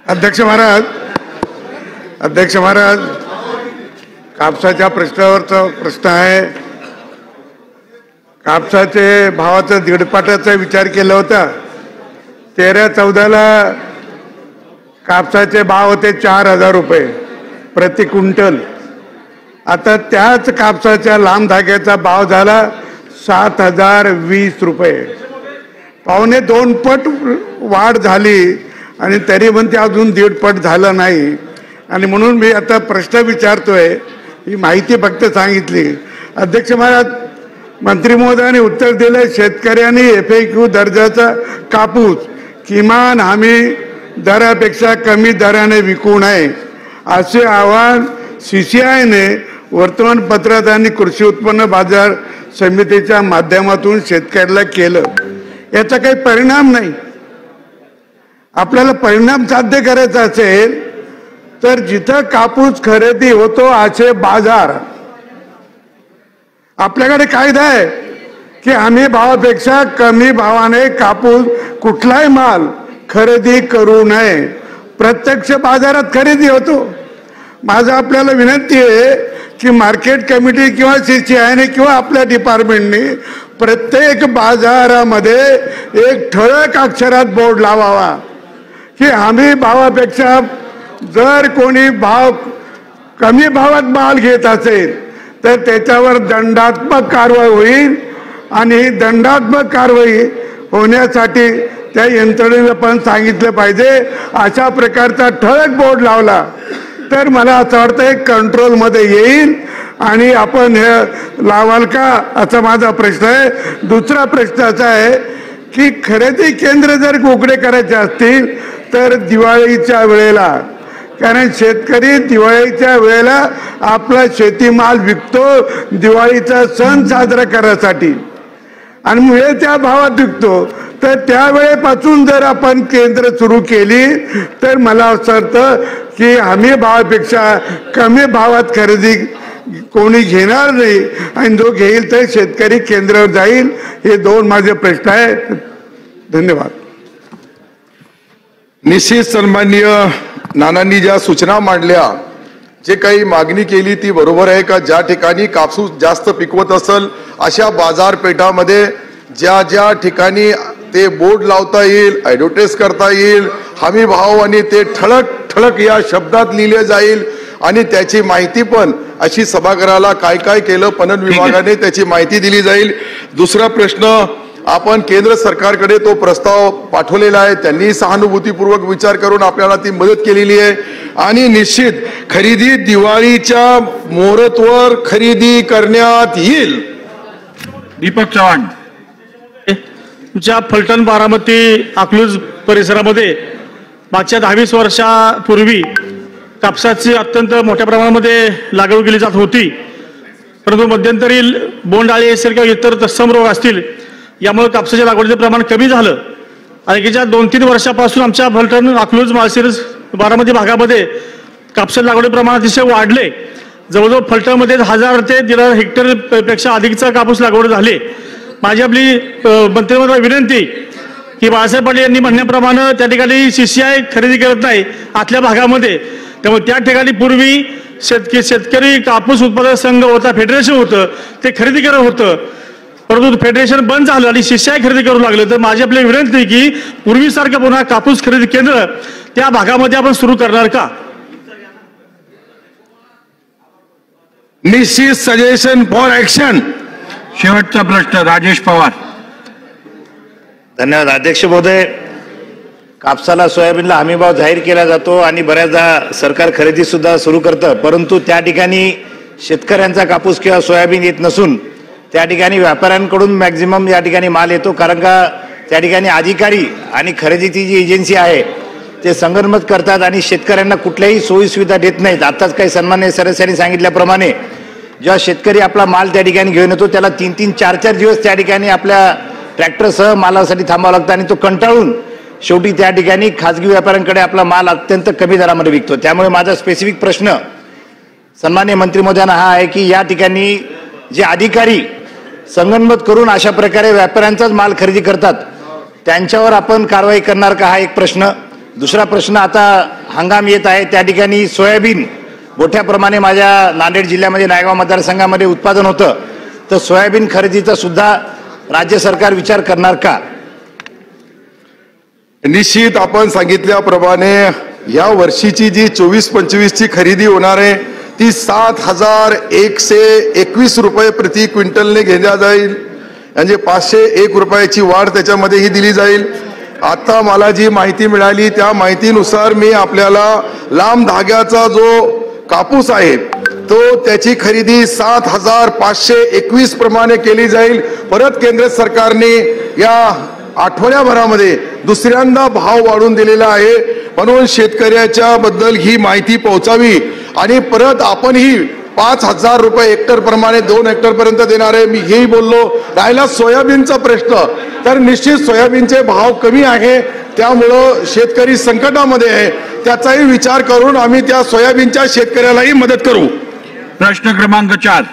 अध्यक्ष महाराज कापसाच्या प्रश्नावरचा प्रश्न आहे. कापसाचे भावाचा 1.5 विचार केला होता. 13-14 कापसाचे भाव होते 4,000 रुपये प्रति क्विंटल. आता त्याच कापसाच्या लांब धाग्याचा भाव झाला 7,020 रुपये. 2.25 पट वाढ झाली आणि तरी पण ते अजून 1.5 पट झालं नाही. आणि म्हणून मी आता प्रश्न विचारतोय, ही माहिती फक्त सांगितली. अध्यक्ष महाराज, मंत्री महोदयांनी उत्तर दिले शेतकऱ्यांनी FAQ दर्जाचा कापूस किमान हमी दरापेक्षा कमी दराने विकू नये असे आवाहन CCIने वर्तमानपत्रात आणि कृषी उत्पन्न बाजार समितीच्या माध्यमातून शेतकऱ्याला केलं. याचा काही परिणाम नाही. आपल्याला परिणाम साध्य करायचा असेल तर जिथं कापूस खरेदी होतो असे बाजार, आपल्याकडे कायदा आहे की हमी भावापेक्षा कमी भावाने कापूस कुठलाही माल खरेदी करू नये. प्रत्यक्ष बाजारात खरेदी होतो. माझं आपल्याला विनंती आहे की मार्केट कमिटी किंवा CCIने किंवा आपल्या डिपार्टमेंटने प्रत्येक बाजारामध्ये एक ठळक अक्षरात बोर्ड लावावा की हमी भावापेक्षा जर कोणी कमी भावात माल घेत असेल तर त्याच्यावर दंडात्मक कारवाई होईल. आणि दंडात्मक कारवाई होण्यासाठी त्या यंत्रणेला पण सांगितलं पाहिजे. अशा प्रकारचा ठळक बोर्ड लावला तर मला असं वाटतं कंट्रोलमध्ये येईल. आणि आपण हे लावाल का असा माझा प्रश्न आहे. दुसरा प्रश्न असा आहे की खरेदी केंद्र जर उघडे करायचे असतील तर दिवाळीच्या वेळेला, कारण शेतकरी दिवाळीच्या वेळेला आपला शेतीमाल विकतो दिवाळीचा सण साजरा करण्यासाठी आणि हे त्या भावात विकतो. तर त्यावेळेपासून जर आपण केंद्र सुरू केली तर मला असं वाटतं की हमी भावापेक्षा कमी भावात खरेदी कोणी घेणार नाही आणि जो घेईल तर शेतकरी केंद्रावर जाईल. हे 2 माझे प्रश्न आहेत. धन्यवाद. निश्चित सन्माननीय नानांनी ज्या सूचना मांडल्या, जे काही मागणी केली ती बरोबर आहे का ज्या ठिकाणी कापूस जास्त पिकवत असेल अशा बाजारपेठामध्ये ज्या ठिकाणी ते बोर्ड लावता येईल, ऍडव्हर्टाइज करता येईल, हमी भाव आणि ते ठळक या शब्दात लिहिले जाईल आणि त्याची माहिती पण अशी सभागृहाला काय काय केलं पणन विभागाने त्याची माहिती दिली जाईल. दुसरा प्रश्न, आपण केंद्र सरकारकडे तो प्रस्ताव पाठवलेला आहे. त्यांनी सहानुभूतीपूर्वक विचार करून आपल्याला ती मदत केलेली आहे. आणि निश्चित खरेदी दिवाळीच्या मुहूर्तावर खरेदी करण्यात येईल. दीपक चव्हाण. तुमच्या फलटण, बारामती, अकलूज परिसरामध्ये मागच्या 10-20 वर्षापूर्वी कापसाची अत्यंत मोठ्या प्रमाणामध्ये लागवड केली जात होती. परंतु मध्यंतरी बोंडअळी असेल किंवा इतर तत्सम रोग असतील यामुळे कापसाच्या लागवडीचे प्रमाण कमी झालं. आणि गेल्या 2-3 वर्षापासून आमच्या फलटण, अकलूज, माळशिरस, बारामती भागामध्ये कापसाच्या लागवडी प्रमाण अतिशय वाढले. जवळजवळ फलटणमध्ये 1000 ते 1,500 हेक्टर पेक्षा अधिकचा कापूस लागवड झाली. माझी आपली मंत्रिमंडळाला विनंती की बाळासाहेब पाटील यांनी म्हणण्याप्रमाणे त्या ठिकाणी CCI खरेदी करत नाही आतल्या भागामध्ये. त्यामुळे त्या ठिकाणी पूर्वी शेतकरी कापूस उत्पादक संघ होता, फेडरेशन होतं, ते खरेदी करत होतं. परंतु फेडरेशन बंद झालं आणि CCI खरेदी करू लागलं. तर माझी आपली विनंती की पूर्वीसारखं पुन्हा कापूस खरेदी केंद्र त्या भागामध्ये आपण सुरू करणार का? निश्चित सजेशन फॉर ऍक्शन. शेवटचा प्रश्न राजेश पवार. धन्यवाद अध्यक्ष महोदय. कापसाला सोयाबीनला हमीभाव जाहीर केला जातो आणि बऱ्याचदा सरकार खरेदी सुद्धा सुरू करतं, परंतु त्या ठिकाणी शेतकऱ्यांचा कापूस किंवा सोयाबीन येत नसून त्या ठिकाणी व्यापाऱ्यांकडून मॅक्झिमम या ठिकाणी माल येतो. कारण का त्या ठिकाणी अधिकारी आणि खरेदीची जी एजन्सी आहे ते संगनमत करतात आणि शेतकऱ्यांना कुठल्याही सोयी सुविधा देत नाहीत. आताच काही सन्माननीय सदस्यांनी सांगितल्याप्रमाणे जेव्हा शेतकरी आपला माल त्या ठिकाणी घेऊन येतो त्याला 3-3, 4-4 दिवस त्या ठिकाणी आपल्या ट्रॅक्टरसह मालासाठी थांबावं लागतं आणि तो कंटाळून शेवटी त्या ठिकाणी खाजगी व्यापाऱ्यांकडे आपला माल अत्यंत कमी दरामध्ये विकतो. त्यामुळे माझा स्पेसिफिक प्रश्न सन्माननीय मंत्री महोदयांना हा आहे की या ठिकाणी जे अधिकारी संगनमत करून अशा प्रकारे व्यापाऱ्यांचाच माल खरेदी करतात त्यांच्यावर आपण कारवाई करणार का, हा एक प्रश्न. दुसरा प्रश्न, आता हंगाम येत आहे त्या ठिकाणी सोयाबीन मोठ्या प्रमाणे माझ्या नांदेड जिल्ह्यामध्ये नायगाव मतदारसंघामध्ये उत्पादन होतं, तर सोयाबीन खरेदीचा सुद्धा राज्य सरकार विचार करणार का? निश्चित आपण सांगितल्याप्रमाणे या वर्षीची जी 24-25 ची खरेदी होणार आहे ती 7,121 रुपये प्रति क्विंटलने घेण्यात जाईल. म्हणजे 501 रुपयाची वाढ त्याच्यामध्येही दिली जाईल. आता मला जी माहिती मिळाली त्या माहितीनुसार मी आपल्याला लांब धाग्याचा जो कापूस आहे तो त्याची खरेदी 7,521 प्रमाणे केली जाईल. परत केंद्र सरकारने या आठवड्याभरामध्ये दुसऱ्यांदा भाव वाढून दिलेला आहे. म्हणून शेतकऱ्याच्या बद्दल ही माहिती पोहोचावी आणि परत आपणही 5,000 रुपये हेक्टर प्रमाणे 2 हेक्टर पर्यंत देणार आहे. मी हेही बोललो. राहिला सोयाबीनचा प्रश्न, तर निश्चित सोयाबीनचे भाव कमी आहे त्यामुळं शेतकरी संकटामध्ये आहे. त्याचाही विचार करून आम्ही त्या सोयाबीनच्या शेतकऱ्यालाही मदत करू. प्रश्न क्रमांक 4.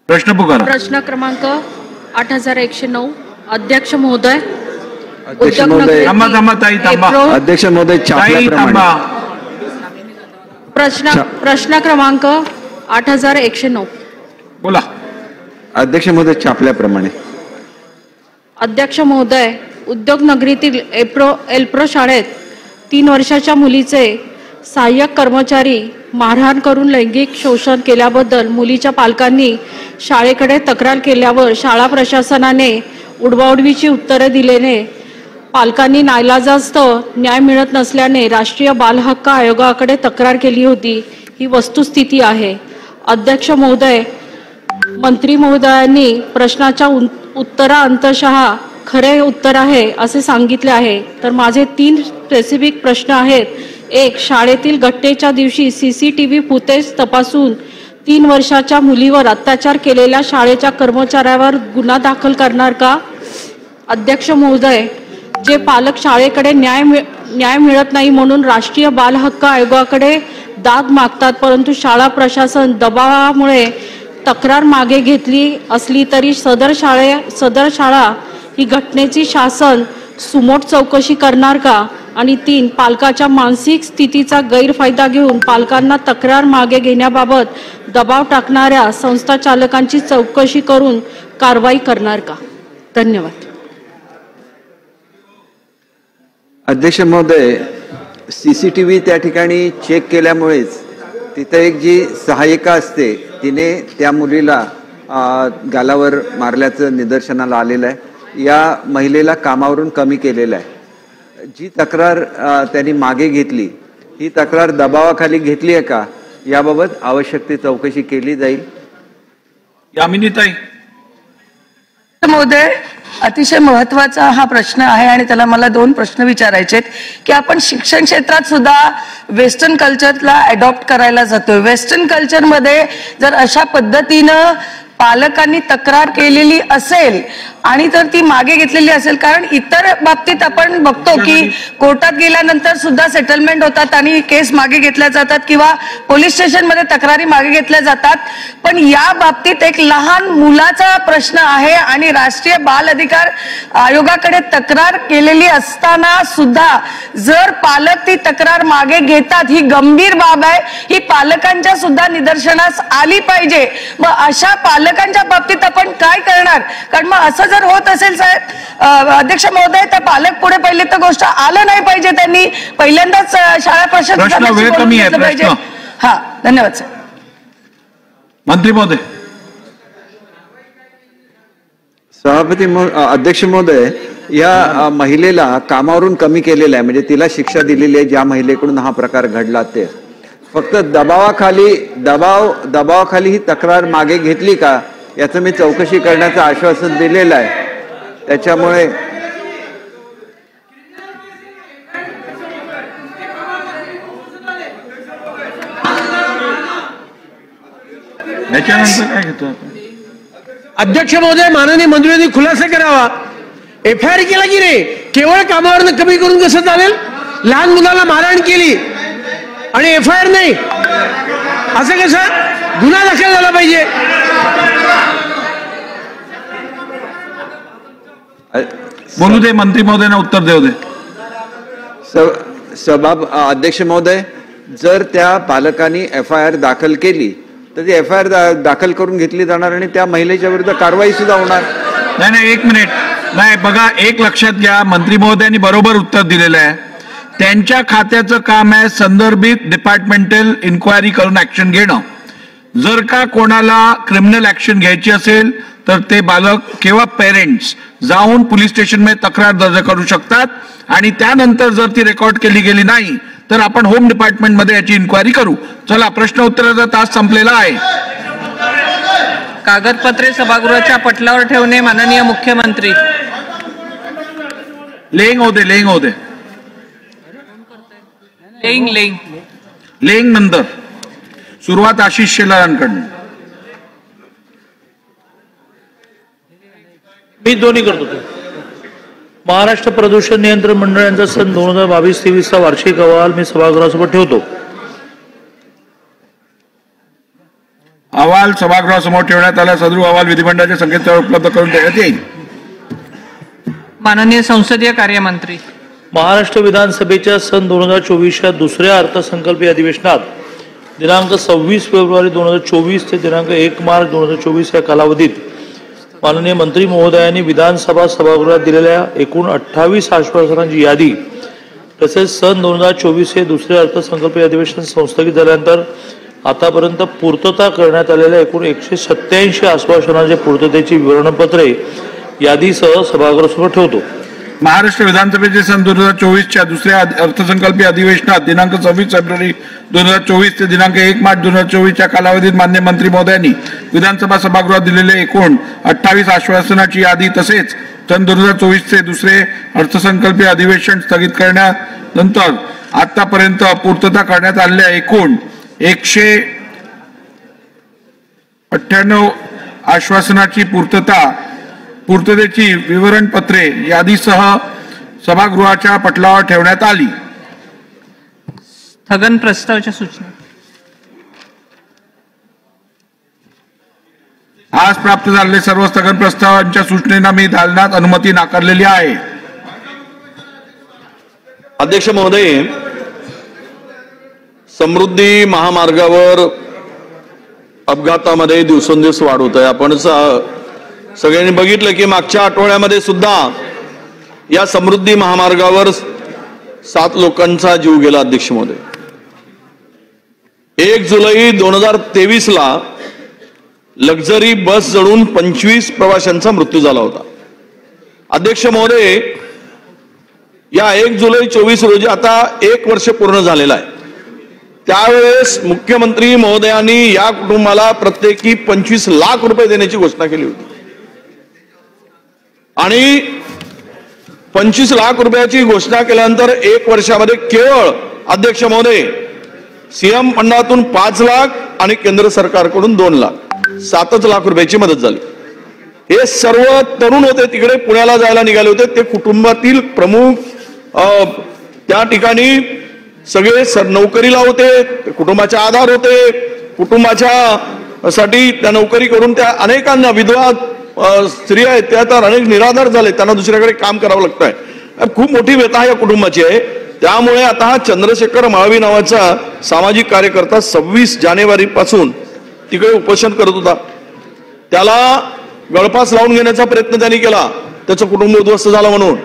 प्रश्न पुकारा. प्रश्न क्रमांक 8109. अध्यक्ष महोदय, अध्यक्ष महोदय अध्यक्ष महोदय प्रश्न क्रमांक 8109. बोला. अध्यक्ष महोदय छापल्याप्रमाणे. अध्यक्ष महोदय, उद्योग नगरीतील एल्प्रो शाळेत 3 वर्षाच्या मुलीचे सहाय्यक कर्मचारी मारहाण करून लैंगिक शोषण केल्याबद्दल मुलीच्या पालकांनी शाळेकडे तक्रार केल्यावर शाळा प्रशासनाने उडवाउडवीची उत्तरे दिल्याने पालकांनी नाईलाजास्तव न्याय मिळत नसल्याने राष्ट्रीय बाल हक्क आयोगाकडे तक्रार केली होती. ही वस्तुस्थिती आहे. अध्यक्ष महोदय, मंत्री महोदयांनी प्रश्नाच्या उत्तराअंतशः खरे उत्तर आहे असे सांगितले आहे. तर माझे 3 स्पेसिफिक प्रश्न आहेत. 1. शाळेतील घटनेच्या दिवशी CCTV फुटेज तपासून 3 वर्षाच्या मुलीवर अत्याचार केलेल्या शाळेच्या कर्मचाऱ्यावर गुन्हा दाखल करणार का? अध्यक्ष महोदय, जे पालक शाळेकडे न्याय मिळत नाही म्हणून राष्ट्रीय बाल हक्क आयोगाकडे दाद मागतात, परंतु शाळा प्रशासन दबावामुळे तक्रार मागे घेतली असली तरी सदर शाळा ही घटनेची शासन सुमोट चौकशी करणार का? आणि 3. पालकाच्या मानसिक स्थितीचा गैरफायदा घेऊन पालकांना तक्रार मागे घेण्याबाबत दबाव टाकणाऱ्या संस्था चालकांची चौकशी करून कारवाई करणार का? धन्यवाद. अध्यक्ष महोदय, CCTV त्या ठिकाणी चेक केल्यामुळेच तिथे एक जी सहाय्यिका असते तिने त्या मुलीला गालावर मारल्याचं निदर्शनाला आलेलं आहे. या महिलेला कामावरून कमी केलेलं आहे. जी तक्रार त्यांनी मागे घेतली ही तक्रार दबावाखाली घेतली आहे का याबाबत आवश्यक ती चौकशी केली जाईल. यामिनीताई. महोदय, अतिशय महत्वाचा हा प्रश्न आहे आणि त्याला मला 2 प्रश्न विचारायचे आहेत की आपण शिक्षण क्षेत्रात सुद्धा वेस्टर्न कल्चरला अडॉप्ट करायला जातोय. वेस्टर्न कल्चरमध्ये जर अशा पद्धतीनं पालकांनी तक्रार केलेली असेल आणि तर ती मागे घेतलेली असेल, कारण इतर बाबतीत आपण बघतो की कोर्टात गेल्यानंतर सुद्धा सेटलमेंट होतात आणि केस मागे घेतल्या जातात किंवा पोलीस स्टेशनमध्ये तक्रारी मागे घेतल्या जातात. पण या बाबतीत एक लहान मुलाचा प्रश्न आहे आणि राष्ट्रीय बाल अधिकार आयोगाकडे तक्रार केलेली असताना सुद्धा जर पालक ती तक्रार मागे घेतात, ही गंभीर बाब आहे. ही पालकांच्या सुद्धा निदर्शनास आली पाहिजे. मग अशा पालकांच्या बाबतीत आपण काय करणार? कारण मग असं जर होत असेल साहेब अध्यक्ष महोदय, तर पालक पुढे पहिली तर गोष्ट आलं नाही पाहिजे, त्यांनी पहिल्यांदाच शाळा प्रशासनाशी बोलून घेतलं पाहिजे. हा, धन्यवाद सर. मंत्री महोदय. सभापती अध्यक्ष महोदय, या महिलेला कामावरून कमी केलेलं आहे, म्हणजे तिला शिक्षा दिलेली आहे ज्या महिलेकडून हा प्रकार घडला ते. फक्त दबावाखाली ही तक्रार मागे घेतली का याचं मी चौकशी करण्याचं आश्वासन दिलेलं आहे. त्याच्यामुळे काय घेतो अध्यक्ष महोदय, माननीय मंत्र्यांनी खुलासा करावा. FIR केला की रे, केवळ कामावरनं कमी करून कसं चालेल? लहान मुलाला मारहाण केली आणि FIR नाही, असं कसं? गुन्हा दाखल झाला पाहिजे. बोलू दे मंत्री महोदयांना उत्तर देऊ दे. अध्यक्ष महोदय, जर त्या पालकांनी FIR दाखल केली तर ती FIR दाखल करून घेतली जाणार आणि त्या महिलेच्या विरुद्ध कारवाई सुद्धा होणार. नाही, एक मिनिट. नाही बघा, एक लक्षात घ्या, मंत्री महोदयांनी बरोबर उत्तर दिलेलं आहे. त्यांच्या खात्याचं काम आहे संदर्भित डिपार्टमेंटल इन्क्वायरी करून ऍक्शन घेणं. जर का कोणाला क्रिमिनल ऍक्शन घ्यायची असेल तर ते बालक किंवा पेरेंट्स जाऊन पोलीस स्टेशनमध्ये तक्रार दर्ज करू शकतात आणि त्यानंतर जर ती रेकॉर्ड केली गेली नाही तर आपण होम डिपार्टमेंटमध्ये याची इन्क्वायरी करू. चला, प्रश्न उत्तराचा तास संपलेला आहे. कागदपत्रे सभागृहाच्या पटलावर ठेवणे. माननीय मुख्यमंत्री. लेंग होते लेंग नंतर सुरुवात आशिष शेलारांकडून. मी दोन्ही करतो. महाराष्ट्र प्रदूषण नियंत्रण मंडळ यांचा सन 2022-23 वार्षिक अहवाल मी सभागृहासोबत ठेवतो. अहवाल सभागृहासमोर ठेवण्यात आला. सदर अहवाल विधिमंडळाच्या संकेतस्थळावर उपलब्ध करून देण्यात येईल. माननीय संसदीय कार्यमंत्री. महाराष्ट्र विधानसभेच्या सन 2024च्या दुसऱ्या अर्थसंकल्पीय अधिवेशनात दिनांक 26 फेब्रुवारी 2024 ते दिनांक 1 मार्च 2024 या कालावधीत माननीय मंत्री महोदयांनी विधानसभा सभागृहात दिलेल्या एकूण 28 आश्वासनांची यादी तसेच सन 2024 हे दुसरे अर्थसंकल्पीय अधिवेशन संस्थगित झाल्यानंतर आतापर्यंत पूर्तता करण्यात आलेल्या एकूण 187 आश्वासनांच्या पूर्ततेची विवरणपत्रे यादीसह सभागृहासमोर ठेवतो. महाराष्ट्र विधानसभेचे सन 2024च्या दुसऱ्या अर्थसंकल्पीय अधिवेशनात दिनांक 26 फेब्रुवारी 2024 ते दिनांक 1 मार्च 2024च्या कालावधीत माननीय मंत्री महोदयांनी विधानसभा सभागृहात दिलेले एकूण 28 आश्वासनाची यादी तसेच सन 2024चे दुसरे अर्थसंकल्पीय अधिवेशन स्थगित करण्यानंतर आतापर्यंत पूर्तता करण्यात आलेल्या एकूण 198 आश्वासनाची पूर्ततेची विवरणपत्रे यादीसह सभागृहाच्या पटलावर ठेवण्यात आली. स्थगन प्रस्तावाच्या सूचना. आज प्राप्त झालेले सर्व स्थगन प्रस्तावांच्या सूचनेला मी दालनात अनुमती नाकारलेली आहे. अध्यक्ष महोदय, समृद्धी महामार्गावर अपघातामध्ये दिवसेंदिवस वाढ होत आहे. आपण सगळ्यांनी बघितलं की मागच्या आठवड्यामध्ये सुद्धा या समृद्धी महामार्गावर 7 लोकांचा जीव गेला. अध्यक्ष महोदय, 1 जुलै 2023ला लक्झरी बस जळून 25 प्रवाशांचा मृत्यू झाला होता. अध्यक्ष महोदय, या 1 जुलै 24 रोजी आता 1 वर्ष पूर्ण झालेलं आहे. त्यावेळेस मुख्यमंत्री महोदयांनी या कुटुंबाला प्रत्येकी 25 लाख रुपये देण्याची घोषणा केली होती आणि 25 लाख रुपयाची घोषणा केल्यानंतर 1 वर्षामध्ये केवळ अध्यक्ष महोदय सीएम फंडातून 5 लाख आणि केंद्र सरकारकडून 2 लाख 7 लाख रुपयाची मदत झाली. हे सर्व तरुण होते, तिकडे पुण्याला जायला निघाले होते. ते कुटुंबातील प्रमुख त्या ठिकाणी सगळे नोकरीला होते, कुटुंबाचा आधार होते, कुटुंबाच्या साठी त्या नोकरी करून त्या अनेकांना विधवा स्त्रिया आहेत त्या तर अनेक निराधार झाले, त्यांना दुसऱ्याकडे काम करावं लागत आहे. खूप मोठी व्यथा या कुटुंबाची आहे. त्यामुळे आता हा चंद्रशेखर माळवी नावाचा सामाजिक कार्यकर्ता 26 जानेवारी पासून तिकडे उपोषण करत होता. त्याला गळफास लावून घेण्याचा प्रयत्न त्यांनी केला, त्याचं कुटुंब उद्ध्वस्त झालं म्हणून.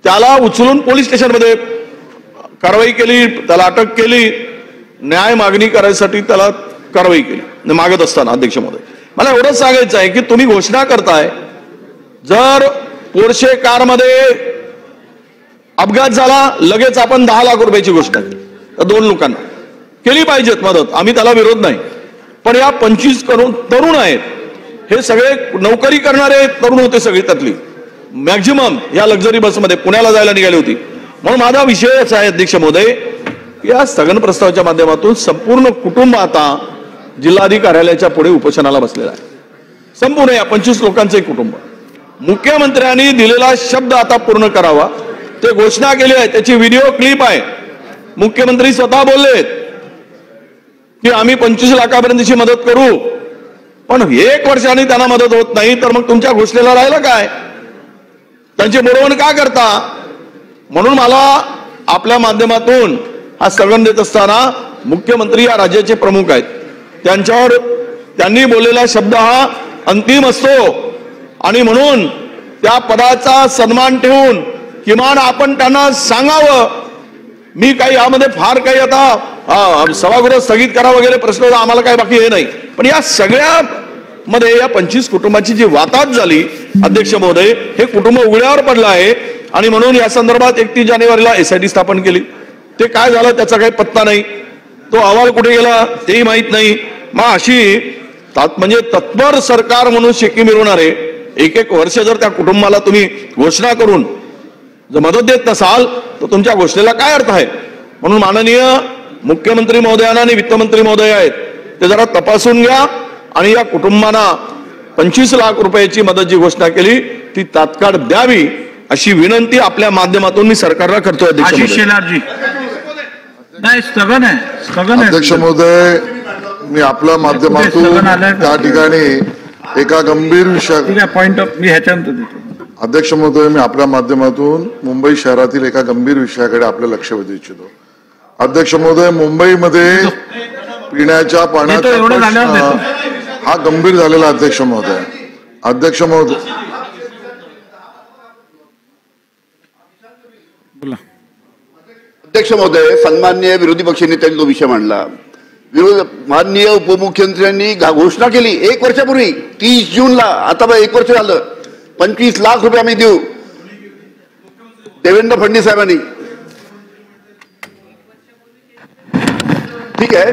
त्याला उचलून पोलीस स्टेशनमध्ये कारवाई केली, त्याला अटक केली, न्याय मागणी करायसाठी त्याला कारवाई केली. मागत असताना अध्यक्ष महोदय मला एवढंच सांगायचं आहे की तुम्ही घोषणा करताय, जर पोर्शे कारमध्ये अपघात झाला लगेच आपण 10 लाख रुपयाची घोषणा केली, तर 2 लोकांना केली पाहिजेत मदत, आम्ही त्याला विरोध नाही. पण या 25 तरुण आहेत, हे सगळे नोकरी करणारे तरुण होते, सगळे त्यातली मॅक्झिमम या लक्झरी बसमध्ये पुण्याला जायला निघाली होती. म्हणून माझा विषयच आहे अध्यक्ष महोदय, या स्थगन प्रस्तावाच्या माध्यमातून संपूर्ण कुटुंब आता जिल्हाधिकारी कार्यालयाच्या पुढे उपोषणाला बसलेला आहे. संपूर्ण या 25 लोकांचे कुटुंब. मुख्यमंत्र्यांनी दिलेला शब्द आता पूर्ण करावा. ते घोषणा केली आहे, त्याची व्हिडिओ क्लिप आहे. मुख्यमंत्री स्वतः बोललेत की आम्ही 25 लाखापर्यंतची मदत करू, पण 1 वर्षाने त्यांना मदत होत नाही, तर मग तुमच्या घोषणेला राहिलं काय? त्यांची मोडवण का करता? म्हणून मला आपल्या माध्यमातून हा स्थगन देत असताना मुख्यमंत्री या राज्याचे प्रमुख आहेत, त्यांच्यावर त्यांनी बोललेला शब्द हा अंतिम असतो आणि म्हणून त्या पदाचा सन्मान ठेवून किमान आपण त्यांना सांगावं. मी काही यामध्ये फार काही आता सभागृह स्थगित करा वगैरे प्रश्न आम्हाला काही बाकी हे नाही, पण या सगळ्या मध्ये या 25 कुटुंबाची जी वाताहत झाली अध्यक्ष महोदय, हे कुटुंब उघड्यावर पडलं आहे. आणि म्हणून या संदर्भात 31 जानेवारीला SIT स्थापन केली. ते काय झालं त्याचा काही पत्ता नाही, तो अहवाल कुठे गेला तेही माहित नाही. मग अशी म्हणजे तत्पर सरकार म्हणून शेकी मिरवणारे 1 वर्ष जर त्या कुटुंबाला तुम्ही घोषणा करून जर मदत देत नसाल तर तुमच्या घोषणेला काय अर्थ आहे? म्हणून माननीय मुख्यमंत्री महोदयांना आणि वित्तमंत्री महोदय आहेत ते जरा तपासून घ्या आणि या कुटुंबांना 25 लाख रुपयाची मदत जी घोषणा केली ती तात्काळ द्यावी अशी विनंती आपल्या माध्यमातून मी सरकारला करतो. अध्यक्ष महोदय, मी आपल्या माध्यमातून त्या ठिकाणी एका गंभीर विषया पॉइंट ऑफ मी ह्याच्यानंतर देतो. अध्यक्ष महोदय, मी आपल्या माध्यमातून मुंबई शहरातील एका गंभीर विषयाकडे आपलं लक्ष वेधू इच्छितो. अध्यक्ष महोदय, मुंबईमध्ये पिण्याच्या पाण्याचा प्रश्न हा गंभीर झालेला अध्यक्ष महोदय. अध्यक्ष महोदय अध्यक्ष महोदय, सन्माननीय विरोधी पक्षनेत्यांनी तो विषय मांडला. माननीय उपमुख्यमंत्र्यांनी घोषणा केली 1 वर्षापूर्वी 30 जूनला, आता 1 वर्ष झालं, 25 लाख रुपये आम्ही देऊ. देवेंद्र फडणवीस साहेबांनी ठीक आहे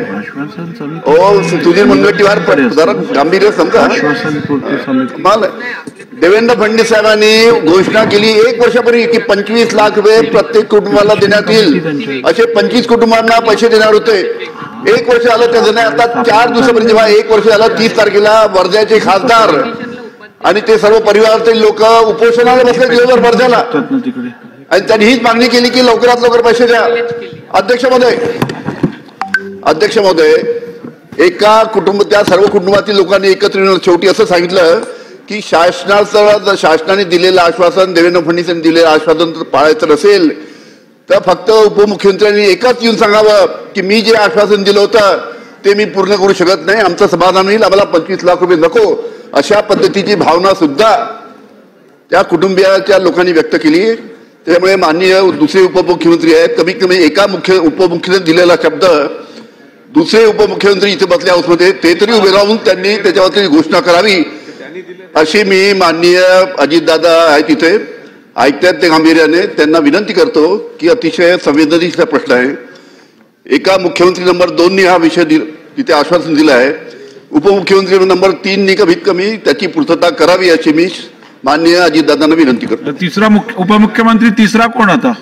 सुधीर मुनगंटीवार जरा गांभीर्य समजा. देवेंद्र फडणवीस साहेबांनी घोषणा केली 1 वर्षापूर्वी की 25 लाख रुपये प्रत्येक कुटुंबाला देण्यात येईल. असे 25 कुटुंबांना पैसे देणार होते. 1 वर्ष झालं त्याचं नाही. आता 4 दिवसापर्यंत जेव्हा 1 वर्ष झालं 30 तारखेला वर्ध्याचे खासदार आणि ते सर्व परिवारातील लोक उपोषणाला बसले दिवसभर वर्ध्याला आणि त्यांनी हीच मागणी केली की लवकरात लवकर पैसे द्या. अध्यक्ष महोदय एका कुटुंब त्या सर्व कुटुंबातील लोकांनी एकत्र येऊन शेवटी असं सांगितलं की शासनाने दिलेलं आश्वासन, देवेंद्र फडणवीस यांनी दिलेलं आश्वासन पाळायचं नसेल तर फक्त उपमुख्यमंत्र्यांनी एकच येऊन सांगावं की मी जे आश्वासन दिलं होतं ते मी पूर्ण करू शकत नाही, आमचं समाधान होईल, आम्हाला 25 लाख रुपये नको. अशा पद्धतीची भावना सुद्धा त्या कुटुंबियाच्या लोकांनी व्यक्त केली. त्यामुळे माननीय दुसरे उपमुख्यमंत्री आहेत, कमीत कमी एका उपमुख्यमंत्री दिलेला शब्द दुसरे उपमुख्यमंत्री इथे बसल्या हाऊसमध्ये ते तरी उभे राहून त्यांनी त्याच्यावरती घोषणा करावी अशी मी माननीय अजितदादा आहेत तिथे ऐकतात ते गांभीर्याने त्यांना विनंती करतो की अतिशय संवेदनशील प्रश्न आहे. एका मुख्यमंत्री नंबर 2नी हा विषय तिथे आश्वासन दिलं आहे. उपमुख्यमंत्री नंबर 3नी कमीत कमी त्याची पूर्तता करावी अशी मी माननीय अजितदादांना विनंती करतो. तिसरा उपमुख्यमंत्री तिसरा कोण होता?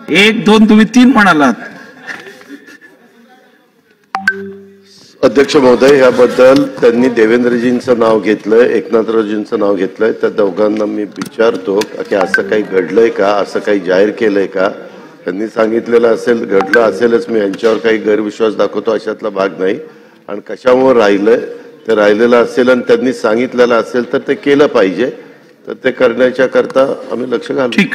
1, 2 तुम्ही 3 म्हणालात. अध्यक्ष महोदय, याबद्दल त्यांनी देवेंद्रजींचं नाव घेतलंय, एकनाथरावजींचं नाव घेतलंय. त्या दोघांना मी विचारतो की असं काही घडलंय का, असं काही जाहीर केलंय का. त्यांनी सांगितलेलं असेल, घडलं असेलच. मी यांच्यावर काही गैरविश्वास दाखवतो अशातला भाग नाही. आणि कशामुळे राहिलंय ते राहिलेलं असेल आणि त्यांनी सांगितलेलं असेल तर ते केलं पाहिजे. तर ते करण्याच्या करता आम्ही लक्ष घालू. ठीक,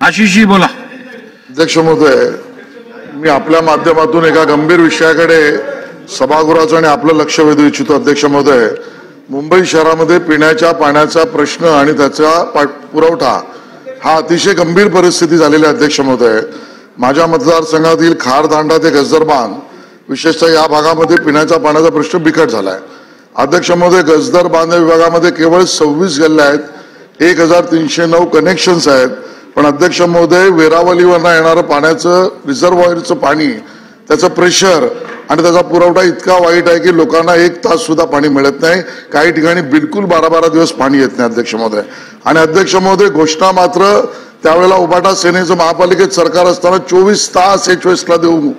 आशिषजी बोला. अध्यक्ष महोदय, मी आपल्या माध्यमातून एका गंभीर विषयाकडे सभागृहाचं आणि आपलं लक्ष वेधू इच्छितो. अध्यक्ष महोदय, मुंबई शहरामध्ये पिण्याच्या पाण्याचा प्रश्न आणि त्याचा पुरवठा हा अतिशय गंभीर परिस्थिती झालेली आहे. अध्यक्ष महोदय, माझ्या मतदारसंघातील खारदांडा ते गजदरबांध, विशेषतः या भागामध्ये पिण्याच्या पाण्याचा प्रश्न बिकट झालाय. अध्यक्ष महोदय, गजदर बांध विभागामध्ये केवळ 26 गल्ल्या आहेत, 1309 कनेक्शन्स आहेत. पण अध्यक्ष महोदय, वेरावलीवरनं येणारं पाण्याचं रिझर्व्हॉयरचं पाणी, त्याचं प्रेशर आणि त्याचा पुरवठा इतका वाईट आहे की लोकांना 1 तास सुद्धा पाणी मिळत नाही. काही ठिकाणी बिलकुल 12-12 दिवस पाणी येत नाही. अध्यक्ष महोदय, आणि अध्यक्ष महोदय, घोषणा मात्र त्यावेळेला उबाटा सेनेचं महापालिकेत सरकार असताना 24 तास HOSला देऊ,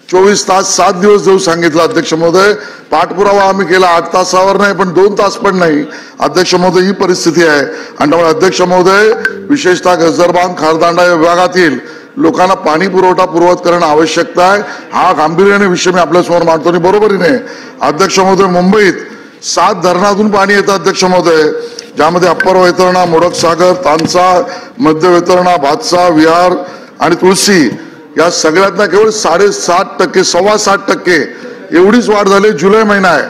24 तास 7 दिवस देऊ सांगितलं. अध्यक्ष महोदय, पाठपुरावा आम्ही केला, 8 तासावर नाही पण 2 तास पण नाही. अध्यक्ष महोदय, ही परिस्थिती आहे. आणि त्यामुळे अध्यक्ष महोदय, विशेषतः गजदरबांध खारदांडा या विभागातील लोकांना पाणी पुरवठा पूर्ववत करणं आवश्यकता आहे. हा गांभीर्याने विषय मी आपल्यासमोर मांडतो. आणि बरोबरीने अध्यक्ष महोदय, मुंबईत 7 धरणातून पाणी येतं. अध्यक्ष महोदय, ज्यामध्ये अप्पर वैतरणा, मोडकसागर, तानसा, मध्य वैतरणा, भातसा, विहार आणि तुळशी या सगळ्यातना केवळ 7.5%, 7.25% एवढीच वाढ झाली. जुलै महिना आहे,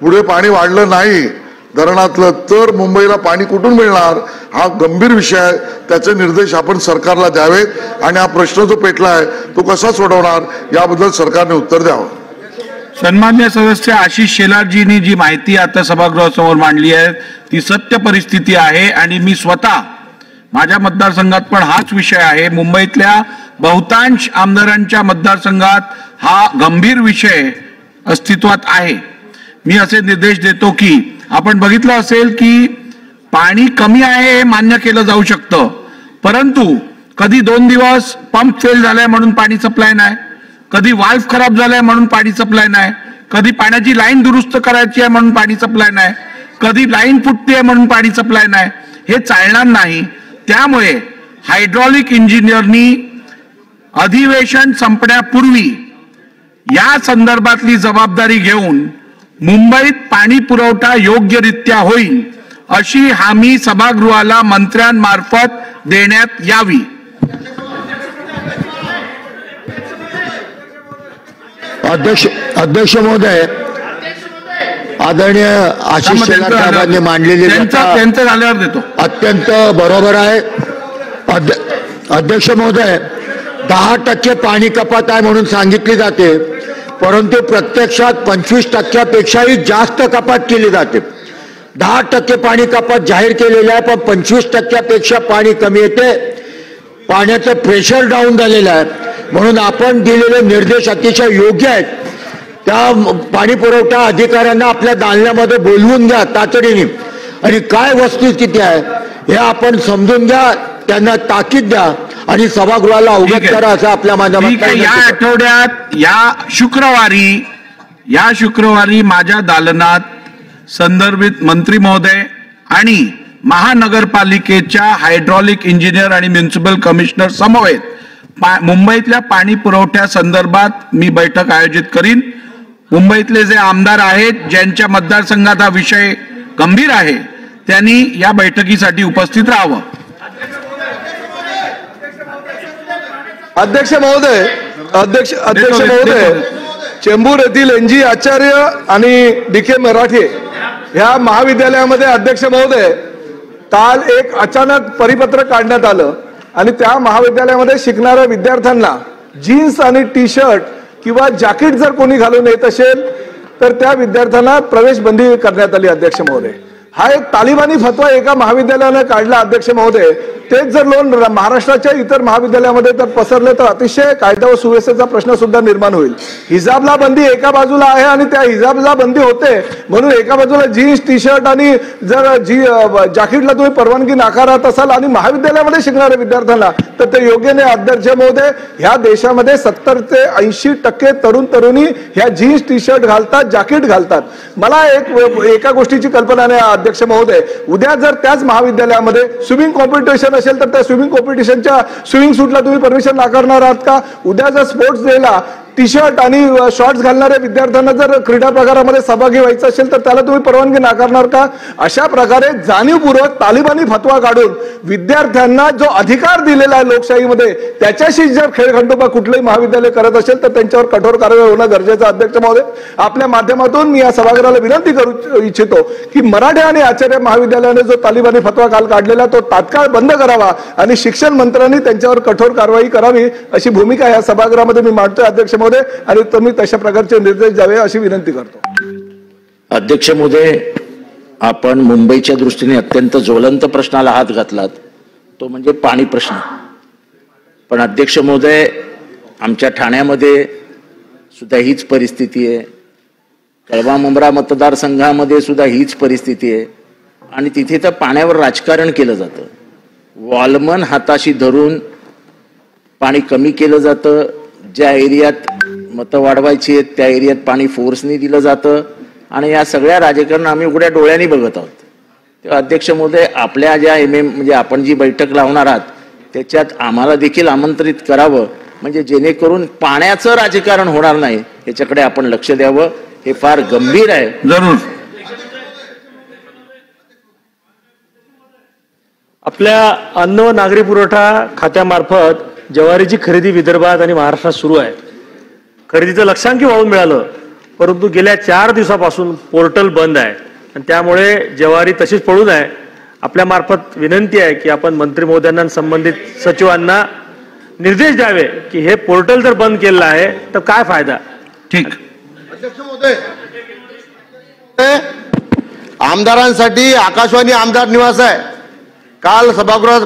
पुढे पाणी वाढलं नाही धरणातलं तर मुंबईला पाणी कुठून मिळणार. हा गंभीर विषय आहे. त्याचे निर्देश आपण सरकारला द्यावेत आणि हा प्रश्न जो पेटला आहे तो कसा सोडवणार याबद्दल सरकारने उत्तर द्यावं. सन्मान्य सदस्य आशिष शेलारजींनी जी माहिती आता सभागृहासमोर मांडली आहे ती सत्य परिस्थिती आहे. आणि मी स्वतः माझ्या मतदारसंघात पण हाच विषय आहे. मुंबईतल्या बहुतांश आमदारांच्या मतदारसंघात हा गंभीर विषय अस्तित्वात आहे. मी असे निर्देश देतो की आपण बघितलं असेल की पाणी कमी आहे हे मान्य केलं जाऊ शकतं, परंतु कधी 2 दिवस पंप फेल झालाय म्हणून पाणी सप्लाय नाही, कधी वाल्व खराब झालाय म्हणून पाणी सप्लाय नाही, कधी पाण्याची लाईन दुरुस्त करायची आहे म्हणून पाणी सप्लाय नाही, कधी लाईन फुटते म्हणून पाणी सप्लाय नाही. हे चालणार नाही. त्यामुळे हायड्रॉलिक इंजिनियरनी अधिवेशन संपण्यापूर्वी या संदर्भातली जबाबदारी घेऊन मुंबईत पाणी पुरवठा योग्यरित्या होईल अशी हमी सभागृहाला मंत्र्यांमार्फत देण्यात यावी. अध्यक्ष महोदय, आदरणीय आशिष शेलार मांडलेली त्यांचं झाल्यावर देतो. अत्यंत बरोबर आहे. अध्यक्ष महोदय, 10% पाणी कपात आहे म्हणून सांगितली जाते, परंतु प्रत्यक्षात 25%पेक्षाही जास्त कपात केली जाते. 10% पाणी कपात जाहीर केलेली आहे, पण 25%पेक्षा पाणी कमी येते. पाण्याचं प्रेशर डाऊन झालेलं आहे. म्हणून आपण दिलेले निर्देश अतिशय योग्य आहेत. त्या पाणी पुरवठा अधिकाऱ्यांना आपल्या दालनामध्ये बोलवून घ्या तातडीने आणि काय वस्तुस्थिती आहे हे आपण समजून घ्या, त्यांना ताकीद द्या आणि सभागृहाला अवगत करा असं आपल्या माध्यमातून. या आठवड्यात या शुक्रवारी माझ्या दालनात संदर्भित मंत्री महोदय आणि महानगरपालिकेच्या हायड्रॉलिक इंजिनियर आणि म्युनिसिपल कमिशनर समवेत मुंबईतल्या पाणी पुरवठ्या संदर्भात मी बैठक आयोजित करीन. मुंबईतले जे आमदार आहेत ज्यांच्या मतदारसंघात हा विषय गंभीर आहे त्यांनी या बैठकीसाठी उपस्थित राहावं. अध्यक्ष महोदय, चेंबूर येथील NG आचार्य आणि DK मराठे ह्या महाविद्यालयामध्ये अध्यक्ष महोदय काल एक अचानक परिपत्र काढण्यात आलं आणि त्या महाविद्यालयामध्ये शिकणाऱ्या विद्यार्थ्यांना जीन्स आणि टी-शर्ट किंवा जॅकेट जर कोणी घालून येत असेल तर त्या विद्यार्थ्यांना प्रवेश बंदी करण्यात आली. अध्यक्ष महोदय, हा एक तालिबानी फतवा एका महाविद्यालयाने काढला. अध्यक्ष महोदय, तेच जर लोन महाराष्ट्राच्या इतर महाविद्यालयामध्ये तर पसरले तर अतिशय कायदा व सुव्यवस्थेचा प्रश्न सुद्धा निर्माण होईल. हिजाबला बंदी एका बाजूला आहे आणि त्या हिजाबला बंदी होते म्हणून एका बाजूला जीन्स टी शर्ट आणि जर जॅकेटला तुम्ही परवानगी नाकारत असाल आणि महाविद्यालयामध्ये शिकणाऱ्या विद्यार्थ्यांना तर ते योग्य नाही. अध्यक्ष महोदय, ह्या देशामध्ये 70 ते 80% तरुण तरुणी ह्या जीन्स टी शर्ट घालतात, जॅकेट घालतात. मला एका गोष्टीची कल्पना नाही अध्यक्ष महोदय, उद्या जर त्याच महाविद्यालयामध्ये स्विमिंग कॉम्पिटिशन असेल तर त्या स्विमिंग कॉम्पिटिशनच्या स्विमिंग सूटला तुम्ही परमिशन नाकारणार आहात का? उद्या जर स्पोर्ट्स डेला टी शर्ट आणि शॉर्ट्स घालणाऱ्या विद्यार्थ्यांना जर क्रीडा प्रकारामध्ये सहभागी व्हायचं असेल तर त्याला तुम्ही परवानगी नाकारणार का? अशा प्रकारे जाणीवपूर्वक तालिबानी फतवा काढून विद्यार्थ्यांना जो अधिकार दिलेला आहे लोकशाहीमध्ये त्याच्याशी जर खेळखंडोबा कुठलंही महाविद्यालय करत असेल तर त्यांच्यावर कठोर कारवाई होणं गरजेचं. अध्यक्ष महोदय, आपल्या माध्यमातून मी या सभागृहाला विनंती करू इच्छितो की मराठे आणि आचार्य महाविद्यालयाने जो तालिबानी फतवा काल काढलेला तो तात्काळ बंद करावा आणि शिक्षण मंत्र्यांनी त्यांच्यावर कठोर कारवाई करावी अशी भूमिका या सभागृहामध्ये मी मांडतोय अध्यक्ष महोदय, आणि तुम्ही तशा प्रकारचे निर्देश द्यावे अशी विनंती करतो. अध्यक्ष महोदय, आपण मुंबईच्या दृष्टीने अत्यंत ज्वलंत प्रश्नाला हात घातलात, तो म्हणजे पाणी प्रश्न. पण अध्यक्ष महोदय, आमच्या ठाण्यामध्ये सुद्धा हीच परिस्थिती आहे, कळवा मुंब्रा मतदारसंघामध्ये सुद्धा हीच परिस्थिती आहे आणि तिथे तर पाण्यावर राजकारण केलं जातं. वॉलमन हाताशी धरून पाणी कमी केलं जातं. ज्या एरियात मतं वाढवायची आहेत त्या एरियात पाणी फोर्सनी दिलं जातं आणि या सगळ्या राजकारण आम्ही उघड्या डोळ्यांनी बघत आहोत. तेव्हा अध्यक्ष महोदय, आपल्या ज्या म्हणजे आपण जी बैठक लावणार आहात त्याच्यात आम्हाला देखील आमंत्रित करावं म्हणजे जेणेकरून पाण्याचं राजकारण होणार नाही याच्याकडे आपण लक्ष द्यावं. हे फार गंभीर आहे. जरूर. आपल्या अन्न व नागरी पुरवठा खात्यामार्फत ज्वारीची खरेदी विदर्भात आणि महाराष्ट्रात सुरू आहे. खरेदीचं लक्षांकी वाढून मिळालं, परंतु गेल्या 4 दिवसापासून पोर्टल बंद आहे आणि त्यामुळे ज्वारी तशीच पडून आहे. आपल्या मार्फत विनंती आहे की आपण मंत्री महोदयांना संबंधित सचिवांना निर्देश द्यावे की हे पोर्टल जर बंद केलेलं आहे तर काय फायदा. ठीक. अध्यक्ष महोदय, आमदारांसाठी आकाशवाणी आमदार निवास आहे. काल सभागृहात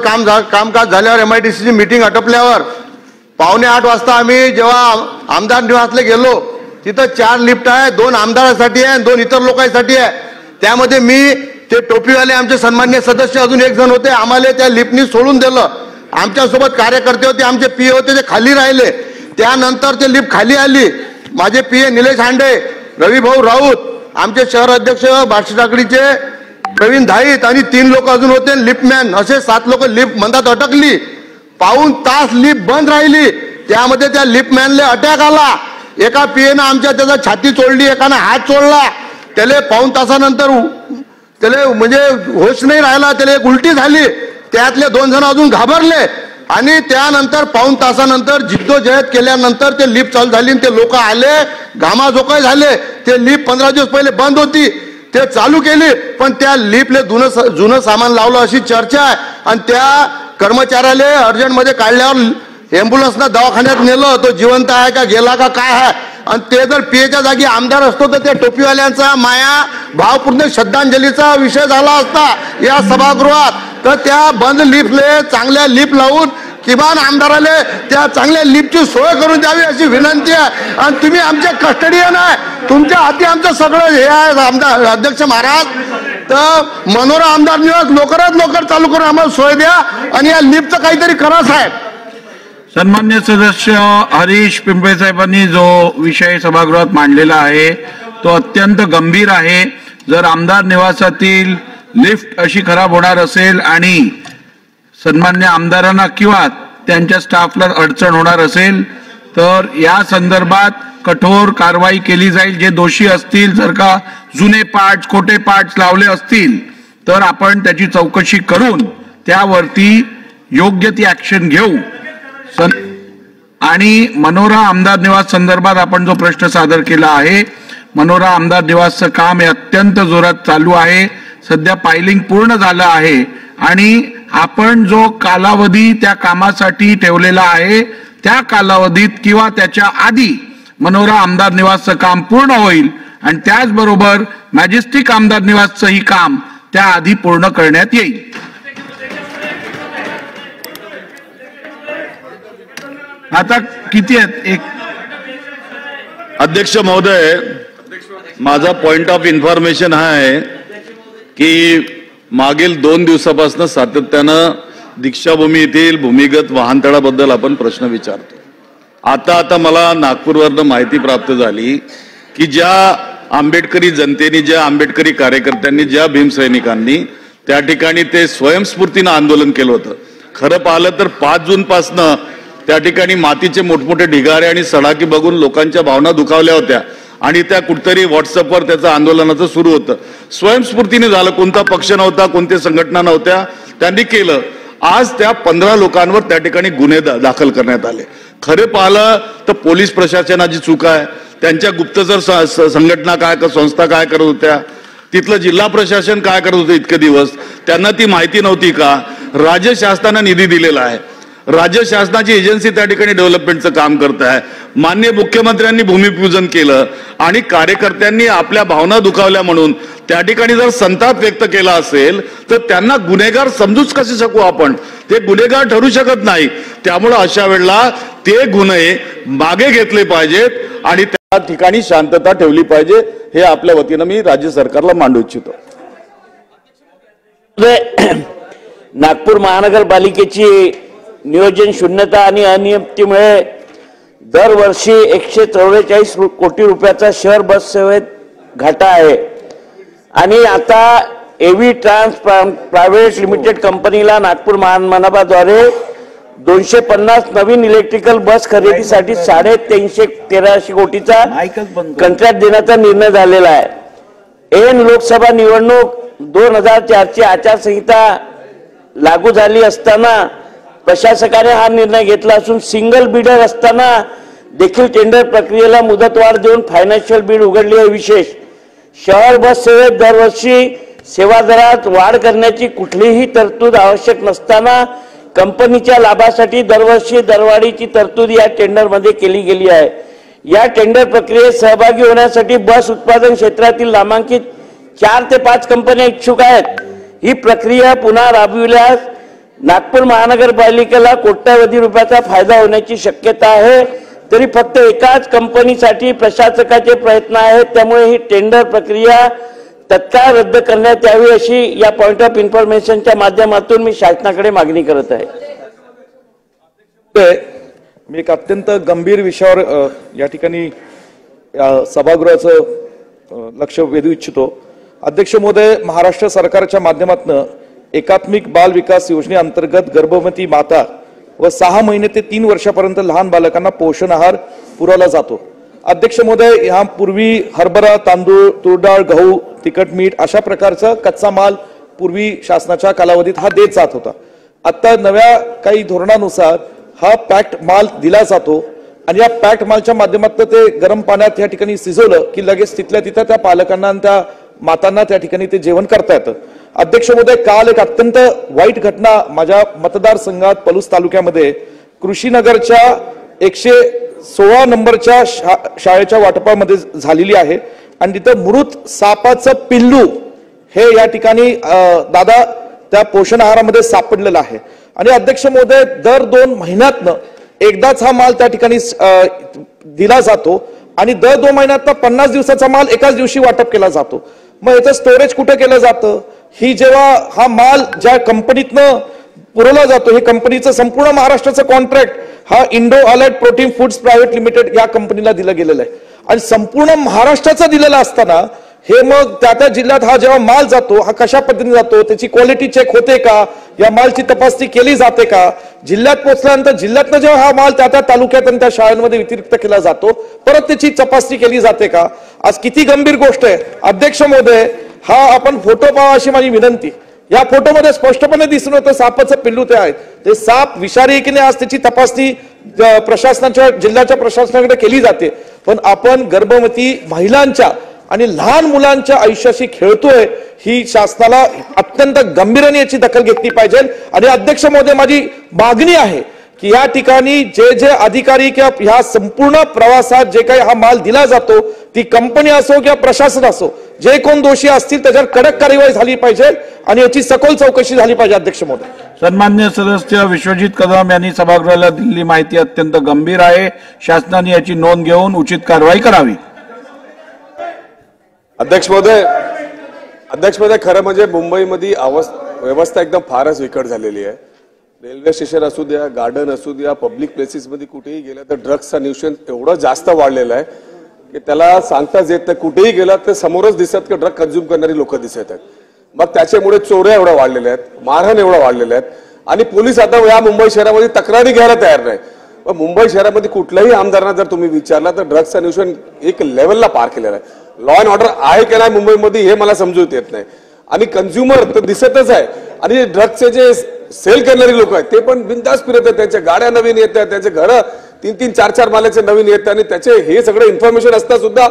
कामकाज झाल्यावर MIDCची मीटिंग आटोपल्यावर 7:45 वाजता आम्ही जेव्हा आमदार निवासला गेलो तिथं 4 लिफ्ट आहे, 2 आमदारांसाठी आहे, 2 इतर लोकांसाठी आहे. त्यामध्ये मी ते टोपीवाले आमचे सन्मान्य सदस्य अजून 1 जण होते, आम्हाला त्या लिफ्टनी सोडून दिलं. आमच्यासोबत कार्यकर्ते होते, आमचे PA होते, ते खाली राहिले. त्यानंतर ते लिफ्ट खाली आली. माझे PA निलेश हांडे, रविभाऊ राऊत, आमचे शहर अध्यक्ष बार्शी टाकडीचे प्रवीण धाईत आणि 3 लोक अजून होते, लिफ्टमॅन, असे 7 लोक लिफ्ट मंदात अटकली. पाऊण तास लिफ्ट बंद राहिली. त्यामध्ये त्या लिफ्टमॅनला अटॅक आला. एका PA ने आमच्या त्याचा छाती चोळली, एकानं हात चोळला. त्याला पाऊण तासानंतर त्याला म्हणजे होश नाही राहिला, त्याला एक उलटी झाली. त्यातले 2 जण अजून घाबरले आणि त्यानंतर पाऊण तासानंतर जिद्दोजहद केल्यानंतर ते लिफ्ट चालू झाली. ते लोक आले, घामाझोकाय झाले. ते लिफ्ट 15 दिवस पहिले बंद होती, ते चालू केली, पण त्या लिफ्टले जुनं सामान लावलं अशी चर्चा आहे. आणि त्या कर्मचाऱ्याला अर्जंटमध्ये काढल्यावर एम्ब्युलन्सनं दवाखान्यात नेलं. तो जिवंत आहे का गेला का काय आहे. आणि ते जर PAच्या जागी आमदार असतो तर त्या टोपीवाल्यांचा माया भावपूर्ण श्रद्धांजलीचा विषय झाला असता या सभागृहात. तर त्या बंद लिफ्टले चांगल्या लिफ्ट लावून किमान आमदाराले त्या चांगल्या लिफ्टची सोय करून द्यावी अशी विनंती आहे. आणि तुम्ही आमचे कस्टडियन आहे, तुमच्या हाती आमचं सगळं हे आहे आमदार अध्यक्ष महाराज. तर मनोरा आमदार निवास लवकरात लवकर चालू करून आम्हाला सोय द्या आणि या लिफ्टचं काहीतरी करा साहेब. सन्मान्य सदस्य हरीश पिंपळे साहेबांनी जो विषय सभागृहात मांडलेला आहे तो अत्यंत गंभीर आहे. जर आमदार निवासातील लिफ्ट अशी खराब होणार असेल आणि सन्मान्य आमदारांना किंवा त्यांच्या स्टाफला अडचण होणार असेल तर या संदर्भात कठोर कारवाई केली जाईल. जे दोषी असतील, जर का जुने पार्ट्स खोटे पार्ट्स लावले असतील तर आपण त्याची चौकशी करून त्यावरती योग्य ती ऍक्शन घेऊ. आणि मनोरा आमदार निवास संदर्भात आपण जो प्रश्न सादर केला आहे, मनोरा आमदार निवासचं काम हे अत्यंत जोरात चालू आहे. सध्या पायलिंग पूर्ण झालं आहे आणि आपण जो कालावधी त्या कामासाठी ठेवलेला आहे त्या कालावधीत किंवा त्याच्या आधी मनोरा आमदार निवासचं काम पूर्ण होईल आणि त्याचबरोबर मॅजेस्टिक आमदार निवासचंही काम त्याआधी पूर्ण करण्यात येईल. आता किती आहेत? एक अध्यक्ष महोदय, माझा पॉइंट ऑफ इन्फॉर्मेशन हा आहे की मागील 2 दिवसापासून सातत्यानं दीक्षाभूमी येथील भूमिगत वाहनतळाबद्दल आपण प्रश्न विचारतो. आता मला नागपूरवरनं माहिती प्राप्त झाली की ज्या आंबेडकरी जनतेने, ज्या आंबेडकरी कार्यकर्त्यांनी, ज्या भीमसैनिकांनी त्या ठिकाणी ते स्वयंस्फूर्तीनं आंदोलन केलं होतं. खरं पाहिलं तर 5 जून पासनं त्या ठिकाणी मातीचे मोठमोठे ढिगारे आणि सडाकी बघून लोकांच्या भावना दुखावल्या होत्या आणि त्या कुठतरी व्हॉट्सअपवर त्याचं आंदोलनाचं सुरू होतं. स्वयंस्फूर्तीने झालं, कोणता पक्ष नव्हता, कोणत्या संघटना नव्हत्या, त्यांनी केलं. आज त्या 15 लोकांवर त्या ठिकाणी गुन्हे दाखल करण्यात आले. खरे पाहिलं तर पोलीस प्रशासनाची चूक आहे. त्यांच्या गुप्तचर संघटना काय, संस्था काय करत होत्या, तिथलं जिल्हा प्रशासन काय करत होतं इतके दिवस, त्यांना ती माहिती नव्हती का? राज्य शासनानं निधी दिलेला आहे, राज्य शासनाची एजन्सी त्या ठिकाणी डेव्हलपमेंटचं काम करत आहे. माननीय मुख्यमंत्र्यांनी भूमिपूजन केलं आणि कार्यकर्त्यांनी आपल्या भावना दुखावल्या म्हणून त्या ठिकाणी जर संताप व्यक्त केला असेल तर त्यांना गुन्हेगार समजूच कसे शकू आपण? ते गुन्हेगार ठरू शकत नाही. त्यामुळे अशा वेळेला ते गुन्हे मागे घेतले पाहिजेत आणि त्या ठिकाणी शांतता ठेवली पाहिजे. हे आपल्या वतीनं मी राज्य सरकारला मांडू इच्छितो. नागपूर महानगरपालिकेची नियोजन शून्यता आणि अनियमिततेमुळे दरवर्षी 144 कोटी रुपयाचा शहर बस सेवेत घाटा आहे आणि आता एव्ही ट्रान्स प्रायव्हेट लिमिटेड कंपनीला नागपूर महानगरपालिकेद्वारे 250 नवीन इलेक्ट्रिकल बस खरेदीसाठी 383 कोटीचा कंत्राट देण्याचा निर्णय झालेला आहे. ऐन लोकसभा निवडणूक 2004ची आचारसंहिता लागू झाली असताना प्रशासकाने हा निर्णय घेतला असून सिंगल बिडर असताना देखील टेंडर प्रक्रियेला मुदतवाढ देऊन फायनान्शियल बिड उघडली आहे. विशेष शहर बस सेवेत दरवर्षी सेवा दरात वाढ करण्याची कुठलीही तरतूद आवश्यक नसताना कंपनीच्या लाभासाठी दरवर्षी दरवाढीची तरतूद या टेंडरमध्ये केली गेली आहे. या टेंडर प्रक्रियेत सहभागी होण्यासाठी बस उत्पादन क्षेत्रातील नामांकित 4 ते 5 कंपन्या इच्छुक आहेत. ही प्रक्रिया पुन्हा राबविल्यास नागपूर महानगरपालिकेला कोट्यवधी रुपयाचा फायदा होण्याची शक्यता आहे. तरी फक्त एकाच कंपनीसाठी प्रशासकाचे प्रयत्न आहेत. त्यामुळे ही टेंडर प्रक्रिया तत्काळ रद्द करण्यात यावी अशी या पॉइंट ऑफ इन्फॉर्मेशनच्या माध्यमातून मी शासनाकडे मागणी करत आहे. मी एक अत्यंत गंभीर विषयावर या ठिकाणी सभागृहाचं लक्ष वेधू इच्छितो. अध्यक्ष महोदय, महाराष्ट्र सरकारच्या माध्यमातून एकात्मिक बाल विकास योजनेअंतर्गत गर्भवती माता व 6 महिने ते 3 वर्षापर्यंत लहान बालकांना पोषण आहार पुरवला जातो. अध्यक्ष महोदय, यापूर्वी हरभरा, तांदूळ, तूरडाळ, गहू, तिखट मीठ अशा प्रकारचा कच्चा माल पूर्वी शासनाच्या कालावधीत हा देत जात होता. आता नव्या काही धोरणानुसार हा पॅक्ड माल दिला जातो आणि या पॅक्ड मालच्या माध्यमातून ते गरम पाण्यात या ठिकाणी शिजवलं की लगेच तिथल्या तिथं त्या पालकांना आणि त्या मातांना त्या ठिकाणी ते जेवण करता येतं. अध्यक्ष महोदय, काल एक अत्यंत वाईट घटना माझ्या मतदारसंघात पलूस तालुक्यामध्ये कृषीनगरच्या 116 नंबरच्या शाळेच्या वाटपामध्ये झालेली आहे आणि तिथं मृत सापाचं पिल्लू हे या ठिकाणी दादा त्या पोषण आहारामध्ये सापडलेलं आहे. आणि अध्यक्ष महोदय, दर 2 महिन्यातनं एकदाच हा माल त्या ठिकाणी दिला जातो आणि दर 2 महिन्यातनं 50 दिवसाचा माल एकाच दिवशी वाटप केला जातो. मग याचं स्टोरेज कुठे केलं जातं? ही जेव्हा हा माल ज्या कंपनीतनं पुरवला जातो, हे कंपनीचं संपूर्ण महाराष्ट्राचं कॉन्ट्रॅक्ट हा Indo allied protein foods private limited या कंपनीला दिलं गेलेलं आहे आणि संपूर्ण महाराष्ट्राचा दिलेला असताना हे मग त्या जिल्ह्यात हा जेव्हा माल जातो हा कशा पद्धतीने जातो, त्याची क्वालिटी चेक होते का, या मालची तपासणी केली जाते का, जिल्ह्यात पोहोचल्यानंतर जिल्ह्यातनं जेव्हा हा माल त्या तालुक्यात आणि त्या शाळांमध्ये वितरित केला जातो परत त्याची तपासणी केली जाते का? आज किती गंभीर गोष्ट आहे. अध्यक्ष महोदय, हा आपण फोटो पाहा अशी माझी विनंती. या फोटोमध्ये स्पष्टपणे दिसून होतं सापाचं पिल्लू ते आहे. ते साप विषारी की नाही आज त्याची तपासणी प्रशासनाच्या जिल्ह्याच्या प्रशासनाकडे केली जाते. पण आपण गर्भवती महिलांच्या आणि लहान मुलांच्या आयुष्याशी खेळतोय, ही शासनाला अत्यंत गंभीरपणे याची दखल घेतली पाहिजे. आणि अध्यक्ष महोदय, माझी मागणी आहे की या ठिकाणी जे अधिकारी किंवा ह्या संपूर्ण प्रवासात जे काही हा माल दिला जातो ती कंपनी असो किंवा प्रशासन असो, जे कोण दोषी असतील त्याच्यावर कडक कार्यवाही झाली पाहिजे आणि याची सखोल चौकशी झाली पाहिजे. अध्यक्ष महोदय. सन्मान्य सदस्य विश्वजित कदम यांनी सभागृहाला दिलेली माहिती अत्यंत गंभीर आहे. शासनाने याची नोंद घेऊन उचित कारवाई करावी. अध्यक्ष महोदय, खरं म्हणजे मुंबईमध्ये व्यवस्था एकदम फारच विकट झालेली आहे. रेल्वे स्टेशन असू द्या, गार्डन असू द्या, पब्लिक प्लेसेस मध्ये कुठेही गेलं तर ड्रग्सचं न्यूशन एवढं जास्त वाढलेलं आहे की त्याला सांगताच येत नाही. कुठेही गेला तर समोरच दिसत की ड्रग कंझ्युम करणारी लोक दिसत आहेत. मग त्याच्यामुळे चोऱ्या एवढ्या वाढलेल्या आहेत, मारहाण एवढ्या वाढलेल्या आहेत आणि पोलीस आता या मुंबई शहरामध्ये तक्रारी घ्यायला तयार नाही. पण मुंबई शहरामध्ये कुठल्याही आमदारांना जर तुम्ही विचारला तर ड्रग्सचं न्यूशन एक लेवलला पार केलेलं आहे. लॉ अँड ऑर्डर आहे की नाही मुंबईमध्ये हे मला समजूत येत नाही. आणि कन्झ्युमर तर दिसतच आहे आणि ड्रग्सचे जे सेल करणारी लोक आहेत ते पण बिनधास्त फिरत आहेत. त्यांच्या गाड्या नवीन येत आहेत, त्यांचे घर 3-3, 4-4 माल्याचे नवीन येत आणि त्याचे हे सगळे इन्फॉर्मेशन असता सुद्धा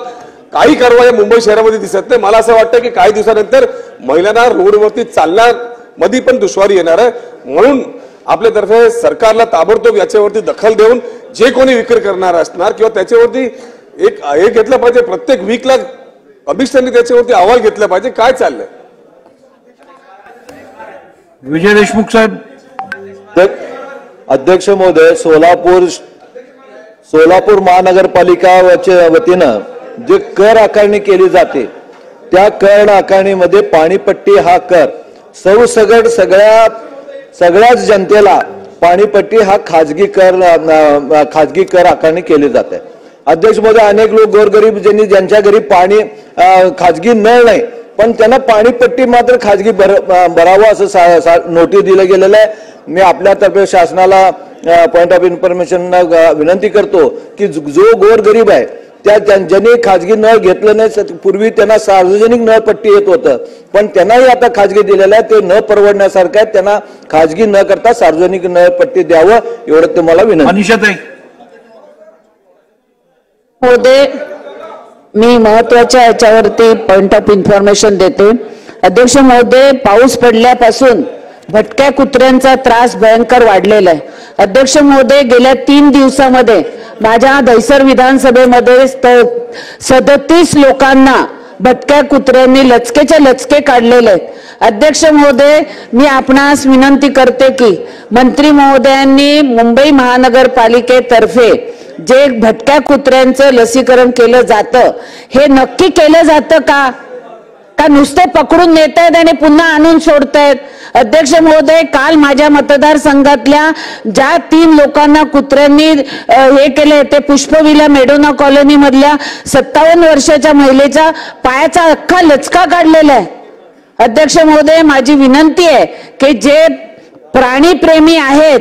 काही कारवाई मुंबई शहरामध्ये दिसत नाही. मला असं वाटतं की काही दिवसानंतर महिलांना रोडवरती चालणार मध्ये पण दुश्वारी येणार आहे. म्हणून आपल्यातर्फे सरकारला ताबडतोब याच्यावरती दखल देऊन जे कोणी विक्री करणार असणार किंवा त्याच्यावरती एक हे घेतलं पाहिजे. प्रत्येक वीकला कमिशनरने त्याच्यावरती अहवाल घेतला पाहिजे काय चाललंय. विजय देशमुख साहेब. अध्यक्ष महोदय, सोलापूर महानगरपालिका वतीनं जे कर आकारणी केली जाते त्या कर आकारणीमध्ये पाणीपट्टी हा कर सरसकट सगळ्याच जनतेला पाणीपट्टी हा खाजगी कर आकारणी केली जाते. अध्यक्ष महोदय, अनेक लोक गोरगरीब ज्यांच्या घरी पाणी खाजगी नळ नाही पण त्यांना पाणीपट्टी मात्र खाजगी भरावं असं नोटीस दिलं गेलेलं आहे. मी आपल्यातर्फे शासनाला पॉइंट ऑफ इन्फॉर्मेशन विनंती करतो की जो गोरगरीब आहे त्या ज्यांनी खाजगी नळ घेतलं नाही, पूर्वी त्यांना सार्वजनिक नळपट्टी येत होतं पण त्यांनाही आता खाजगी दिलेलं आहे, ते न परवडण्यासारखं आहे. त्यांना खाजगी न करता सार्वजनिक नळपट्टी द्यावं एवढं तुम्हाला विनंती. महोदय, मी महत्वाच्या याच्यावरती पॉइंट ऑफ इन्फॉर्मेशन देते. अध्यक्ष महोदय, पाऊस पडल्यापासून भटक्या कुत्र्यांचा त्रास भयंकर वाढलेला आहे. अध्यक्ष महोदय, गेल्या 3 दिवसामध्ये माझ्या दहिसर विधानसभेमध्ये 37 लोकांना भटक्या कुत्र्यांनी लचकेच्या लचके काढलेले आहेत. अध्यक्ष महोदय, मी आपणास विनंती करते की मंत्री महोदयांनी मुंबई महानगरपालिकेतर्फे जे भटक्या कुत्र्यांचं लसीकरण केलं जातं हे नक्की केलं जातं का नुसते पकडून नेतायत आणि पुन्हा आणून सोडतायत. अध्यक्ष महोदय, काल माझ्या मतदारसंघातल्या ज्या 3 लोकांना कुत्र्यांनी हे केले ते पुष्पविला मेडोना कॉलनी मधल्या 57 वर्षाच्या महिलेचा पायाचा अख्खा लचका काढलेला आहे. अध्यक्ष महोदय, माझी विनंती आहे की जे प्राणीप्रेमी आहेत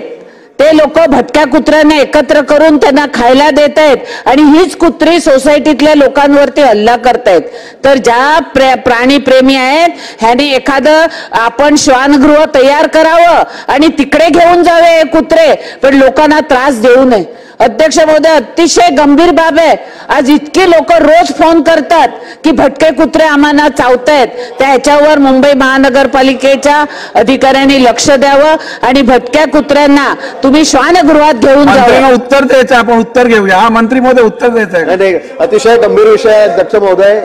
ते लोक भटक्या कुत्र्यांना एकत्र करून त्यांना खायला देत आहेत आणि हीच कुत्री सोसायटीतल्या लोकांवरती हल्ला करतायत. तर ज्या प्राणीप्रेमी आहेत ह्याने एखादं आपण श्वानगृह तयार करावं आणि तिकडे घेऊन जावे कुत्रे, पण लोकांना त्रास देऊ नये. अध्यक्ष महोदय, अतिशय गंभीर बाब आहे. आज इतके लोक रोज फोन करतात की भटके कुत्रे आम्हाला चावतायत. त्याच्यावर मुंबई महानगरपालिकेच्या अधिकाऱ्यांनी लक्ष द्यावं आणि भटक्या कुत्र्यांना तुम्ही श्वानगृहात घेऊन जावं. उत्तर द्यायचं, आपण उत्तर घेऊया. हा मंत्री महोदय उत्तर द्यायचं आहे. अतिशय गंभीर विषय आहे अध्यक्ष महोदय.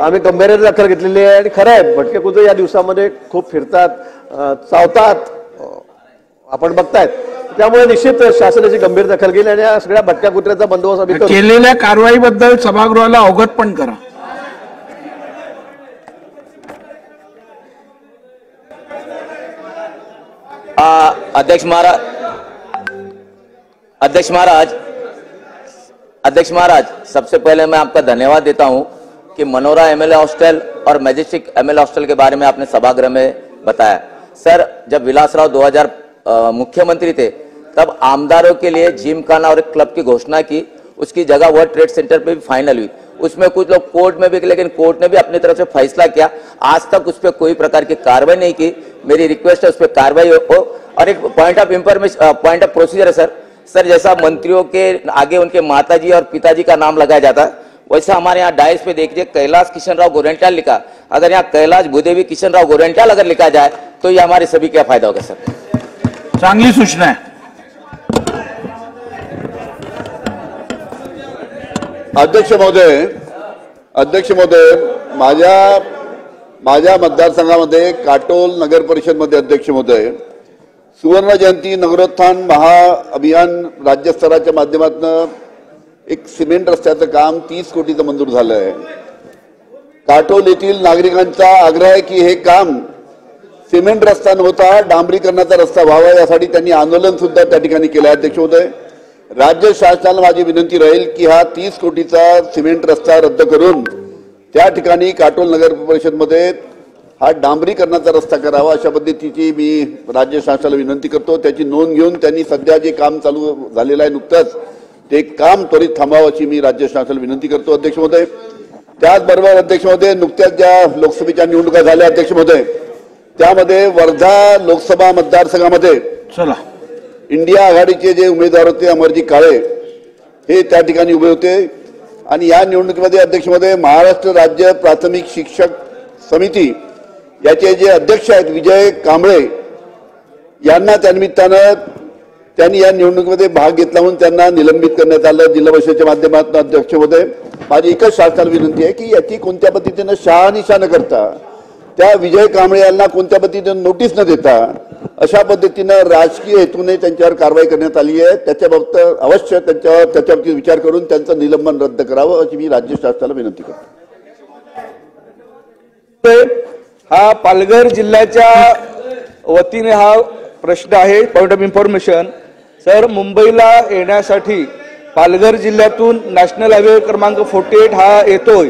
आम्ही गंभीरतेने दखल घेतलेली आहे आणि खरं आहे भटके कुत्रे या दिवसामध्ये खूप फिरतात, चावतात, आपण बघतायत. त्यामुळे निश्चित शासनाची गंभीर दखल घेईल आणि या सगळ्या भटक्या कुत्र्याचा बंदोबस्त आम्ही केलेल्या कारवाईबद्दल सभागृहाला अवगत पण करा. अध्यक्ष महाराज, सबसे पहले मैं आपका धन्यवाद देता हूं कि मनोरा एमएलए हॉस्टल और मैजेस्टिक एमएलए हॉस्टल के बारे में आपने सभागृह में बताया. सर, जब विलासराव 2000 मुख्यमंत्री थे तब आमदारों के लिए जिम खाना और एक क्लब की घोषणा की. उसकी जगह वर्ल्ड ट्रेड सेंटर पे भी फाइनल हुई. उसमें कुछ लोग कोर्ट में भी, लेकिन कोर्ट ने भी अपनी तरफ से फैसला किया. आज तक उस पर कोई प्रकार की कार्रवाई नहीं की. मेरी रिक्वेस्ट है उस पर कार्रवाई हो. और एक point of information, point of procedure है सर, जैसा मंत्रियों के आगे उनके माताजी और पिताजी का नाम लगाया जाता है वैसा हमारे यहाँ डायस पे देखिए कैलाश किशनराव गोरेंट्याल लिखा. अगर यहाँ कैलाश भूदेवी किशनराव गोरेंट्याल अगर लिखा जाए तो ये हमारे सभी क्या फायदा होगा सर. चांगली सूचना आहे. अध्यक्ष महोदय, अध्यक्ष महोदय, माझ्या मतदारसंघामध्ये काटोल नगर परिषदमध्ये अध्यक्ष महोदय सुवर्ण जयंती नगरोत्थान महाअभियान राज्यस्तराच्या माध्यमातून एक सिमेंट रस्त्याचं काम 30 कोटीचं मंजूर झालं आहे. काटोल येथील नागरिकांचा आग्रह आहे की हे काम सिमेंट रस्ता न होता डांबरीकरणाचा रस्ता व्हावा, यासाठी त्यांनी आंदोलन सुद्धा त्या ठिकाणी केलं आहे. अध्यक्ष महोदय, राज्य शासनाला माझी विनंती राहील की हा 30 कोटीचा सिमेंट रस्ता रद्द करून त्या ठिकाणी काटोल नगर परिषदमध्ये हा डांबरीकरणाचा रस्ता करावा, अशा पद्धतीची मी राज्य शासनाला विनंती करतो. त्याची नोंद घेऊन त्यांनी सध्या जे काम चालू झालेलं आहे नुकतंच ते काम त्वरित थांबावं अशी मी राज्य शासनाला विनंती करतो. अध्यक्ष महोदय, त्याचबरोबर अध्यक्ष महोदय, नुकत्याच ज्या लोकसभेच्या निवडणुका झाल्या अध्यक्ष महोदय, त्यामध्ये वर्धा लोकसभा मतदारसंघामध्ये इंडिया आघाडीचे जे उमेदवार होते अमरजी काळे हे त्या ठिकाणी उभे होते आणि या निवडणुकीमध्ये अध्यक्ष महोदय महाराष्ट्र राज्य प्राथमिक शिक्षक समिती याचे जे अध्यक्ष आहेत विजय कांबळे यांना त्यानिमित्तानं त्यांनी या निवडणुकीमध्ये भाग घेतला म्हणून त्यांना निलंबित करण्यात आलं जिल्हा परिषदेच्या माध्यमातून. अध्यक्ष महोदय, माझी एकच शासनाला विनंती आहे की याची कोणत्या पद्धतीनं शहानिशा न करता त्या विजय कांबळे यांना कोणत्या पद्धतीनं नोटीस न देता अशा पद्धतीनं राजकीय हेतूने त्यांच्यावर कारवाई करण्यात आली आहे. त्याच्याबाबत अवश्य त्याच्यावरती विचार करून त्यांचं निलंबन रद्द करावं अशी मी राज्य शासनाला विनंती करतो. हा पालघर जिल्ह्याच्या वतीने हा प्रश्न आहे. पॉइंट ऑफ इन्फॉर्मेशन सर, मुंबईला येण्यासाठी पालघर जिल्ह्यातून नॅशनल हायवे क्रमांक 48 हा येतोय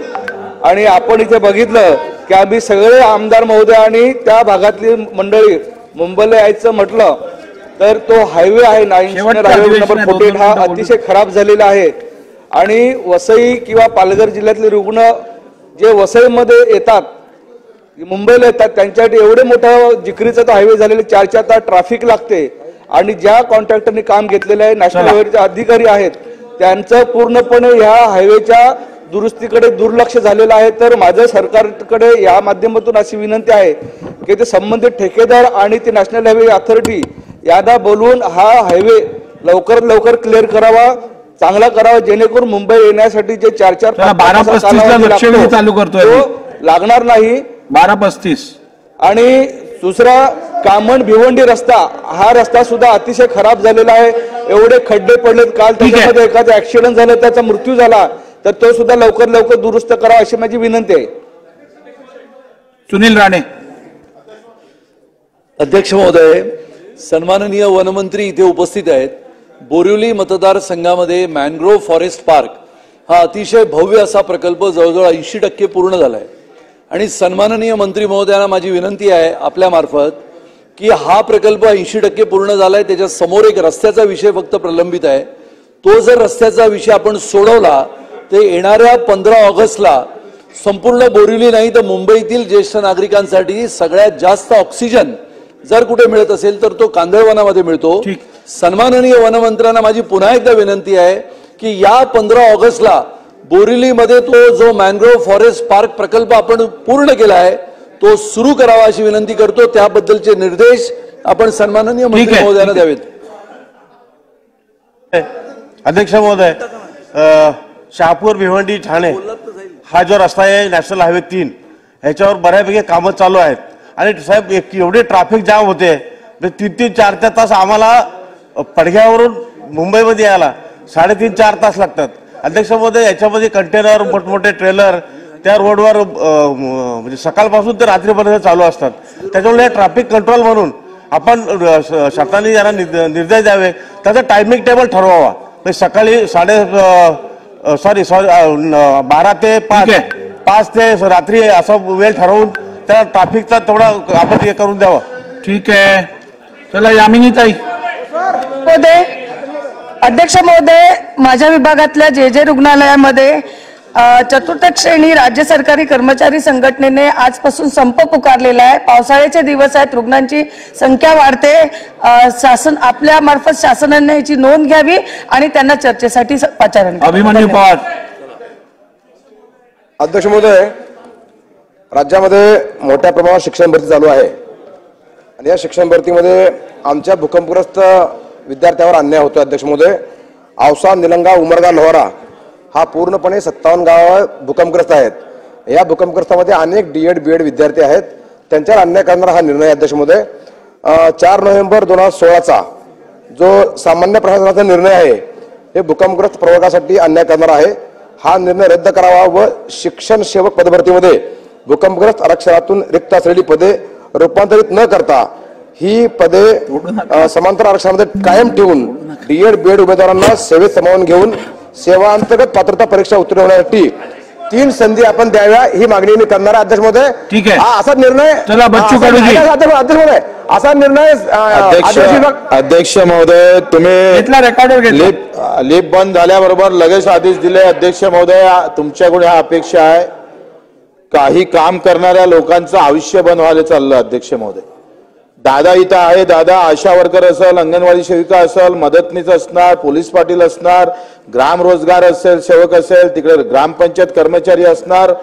आणि आपण इथे बघितलं की आम्ही सगळे आमदार महोदय आणि त्या भागातली मंडळी मुंबईला यायचं म्हटलं तर तो हायवे आहे नॅशनल हायवे नंबर 48 हा अतिशय खराब झालेला आहे आणि वसई किंवा पालघर जिल्ह्यातले रुग्ण जे वसईमध्ये येतात मुंबईला येतात त्यांच्यासाठी एवढे मोठा जिकरीचा तो हायवे झालेला 4 तास ट्रॅफिक लागते आणि ज्या कॉन्ट्रॅक्टरने काम घेतलेलं आहे नॅशनल हायवेचे अधिकारी आहेत त्यांचं पूर्णपणे ह्या हायवेच्या दुरुस्तीकडे दुर्लक्ष झालेलं आहे. तर माझं सरकारकडे या माध्यमातून अशी विनंती आहे की ते संबंधित ठेकेदार आणि ते नॅशनल हायवे अथॉरिटी यांना बोलवून हा हायवे लवकरात लवकर क्लिअर करावा, चांगला करावा, जेणेकरून मुंबई येण्यासाठी जे 4-4 चालू करतोय लागणार नाही. 12:35 आणि दुसरा कामण भिवंडी रस्ता हा रस्ता सुद्धा अतिशय खराब झालेला आहे. एवढे खड्डे पडलेत, काल त्याच्यामध्ये एखादा ऍक्सिडेंट झाला त्याचा मृत्यू झाला तर तो सुद्धा लवकर दुरुस्त करावा अशी माझी विनंती आहे. सुनील राणे. अध्यक्ष महोदय, सन्माननीय वनमंत्री इथे उपस्थित आहेत. बोरिवली मतदारसंघामध्ये मॅनग्रोव्ह फॉरेस्ट पार्क हा अतिशय भव्य असा प्रकल्प जवळजवळ 80% पूर्ण झालाय आणि सन्माननीय मंत्री महोदयांना माझी विनंती आहे आपल्या मार्फत की हा प्रकल्प 80% पूर्ण झालाय, त्याच्या समोर एक रस्त्याचा विषय फक्त प्रलंबित आहे. तो जर रस्त्याचा विषय आपण सोडवला ते येणाऱ्या 15 ऑगस्टला संपूर्ण बोरिवली नाही तर मुंबईतील ज्येष्ठ नागरिकांसाठी सगळ्यात जास्त ऑक्सिजन जर कुठे मिळत असेल तर तो कांदळवनामध्ये मिळतो. सन्माननीय वनमंत्र्यांना माझी पुन्हा एकदा विनंती आहे की या 15 ऑगस्टला बोरिवलीमध्ये तो जो मॅनग्रोव्ह फॉरेस्ट पार्क प्रकल्प आपण पूर्ण केला आहे तो सुरू करावा अशी विनंती करतो. त्याबद्दलचे निर्देश आपण सन्माननीय मंत्री महोदयांना द्यावेत. अध्यक्ष महोदय, शहापूर भिवंडी ठाणे हा जो रस्ता आहे नॅशनल हायवे 3 ह्याच्यावर बऱ्यापैकी कामं चालू आहेत आणि साहेब एवढे ट्रॅफिक जाम होते 3-4 तास आम्हाला पडघ्यावरून मुंबईमध्ये यायला 3.5-4 तास लागतात. अध्यक्ष महोदय, याच्यामध्ये कंटेनर मोठमोठे ट्रेलर त्या रोडवर म्हणजे सकाळपासून ते रात्रीपर्यंत चालू असतात. त्याच्यामुळे ट्रॅफिक कंट्रोल म्हणून आपण शासनाने यांना निर्देश द्यावे, त्याचा टायमिंग टेबल ठरवावा. सकाळी 12 ते 5 ते रात्री असा वेळ ठरवून त्या ट्रॅफिकचा तेवढा आपण हे करून द्यावा. ठीक आहे, चला यामिनी ताई. अध्यक्ष महोदय, माझ्या विभागातल्या जे रुग्णालयामध्ये 4थी श्रेणी राज्य सरकारी कर्मचारी संघटनेने आजपासून संप पुकारलेला आहे. पावसाळ्याचे दिवस आहेत, रुग्णांची संख्या वाढते. शासन आपल्या मार्फत शासनाने याची नोंद घ्यावी आणि त्यांना चर्चेसाठी पाचारण करावे. अभिमन्यू पवार. अध्यक्ष महोदय, राज्यामध्ये मोठ्या प्रमाणात शिक्षण भरती चालू आहे आणि या शिक्षण भरतीमध्ये आमच्या भूकंपग्रस्त विद्यार्थ्यावर अन्याय होतो. अध्यक्ष महोदय, औसा, निलंगा, उमरगा, लोहारा हा पूर्णपणे 57 गाव भूकंपग्रस्त आहेत. या भूकंपग्रस्तामध्ये अनेक DED BEd विद्यार्थी आहेत. त्यांच्यावर अन्याय करणारा हा निर्णय अध्यक्ष महोदय 4 नोव्हेंबर 2016चा जो सामान्य प्रशासनाचा निर्णय आहे हे भूकंपग्रस्त प्रवर्गासाठी अन्याय करणारा आहे. हा निर्णय रद्द करावा व शिक्षण सेवक पदभरतीमध्ये भूकंपग्रस्त आरक्षणातून रिक्त असलेली पदे रूपांतरित न करता ही पदे समांतर आरक्षणामध्ये कायम ठेवून DED BEd उमेदवारांना सेवेत सामावून घेऊन सेवांतर्गत पात्रता परीक्षा उत्तीर्ण होण्यासाठी 3 संधी आपण द्याव्या ही मागणी मी करणार आहे अध्यक्ष महोदय. ठीक आहे, हा असा निर्णय चला बच्चू कडूजी. अध्यक्ष महोदय असा निर्णय अध्यक्ष महोदय तुम्ही लिप बंद झाल्याबरोबर लगेच आदेश दिले. अध्यक्ष महोदय तुमच्याकडून ह्या अपेक्षा आहे. काही काम करणाऱ्या लोकांचं आयुष्य बंद व्हायला चाललं. अध्यक्ष महोदय दादा इथं आहे. दादा आशा वर्कर असेल, अंगणवाडी सेविका असेल, मदतनीस असणार, पोलीस पाटील असणार, ग्राम रोजगार असेल, सेवक असेल, तिकडे ग्रामपंचायत कर्मचारी असणार,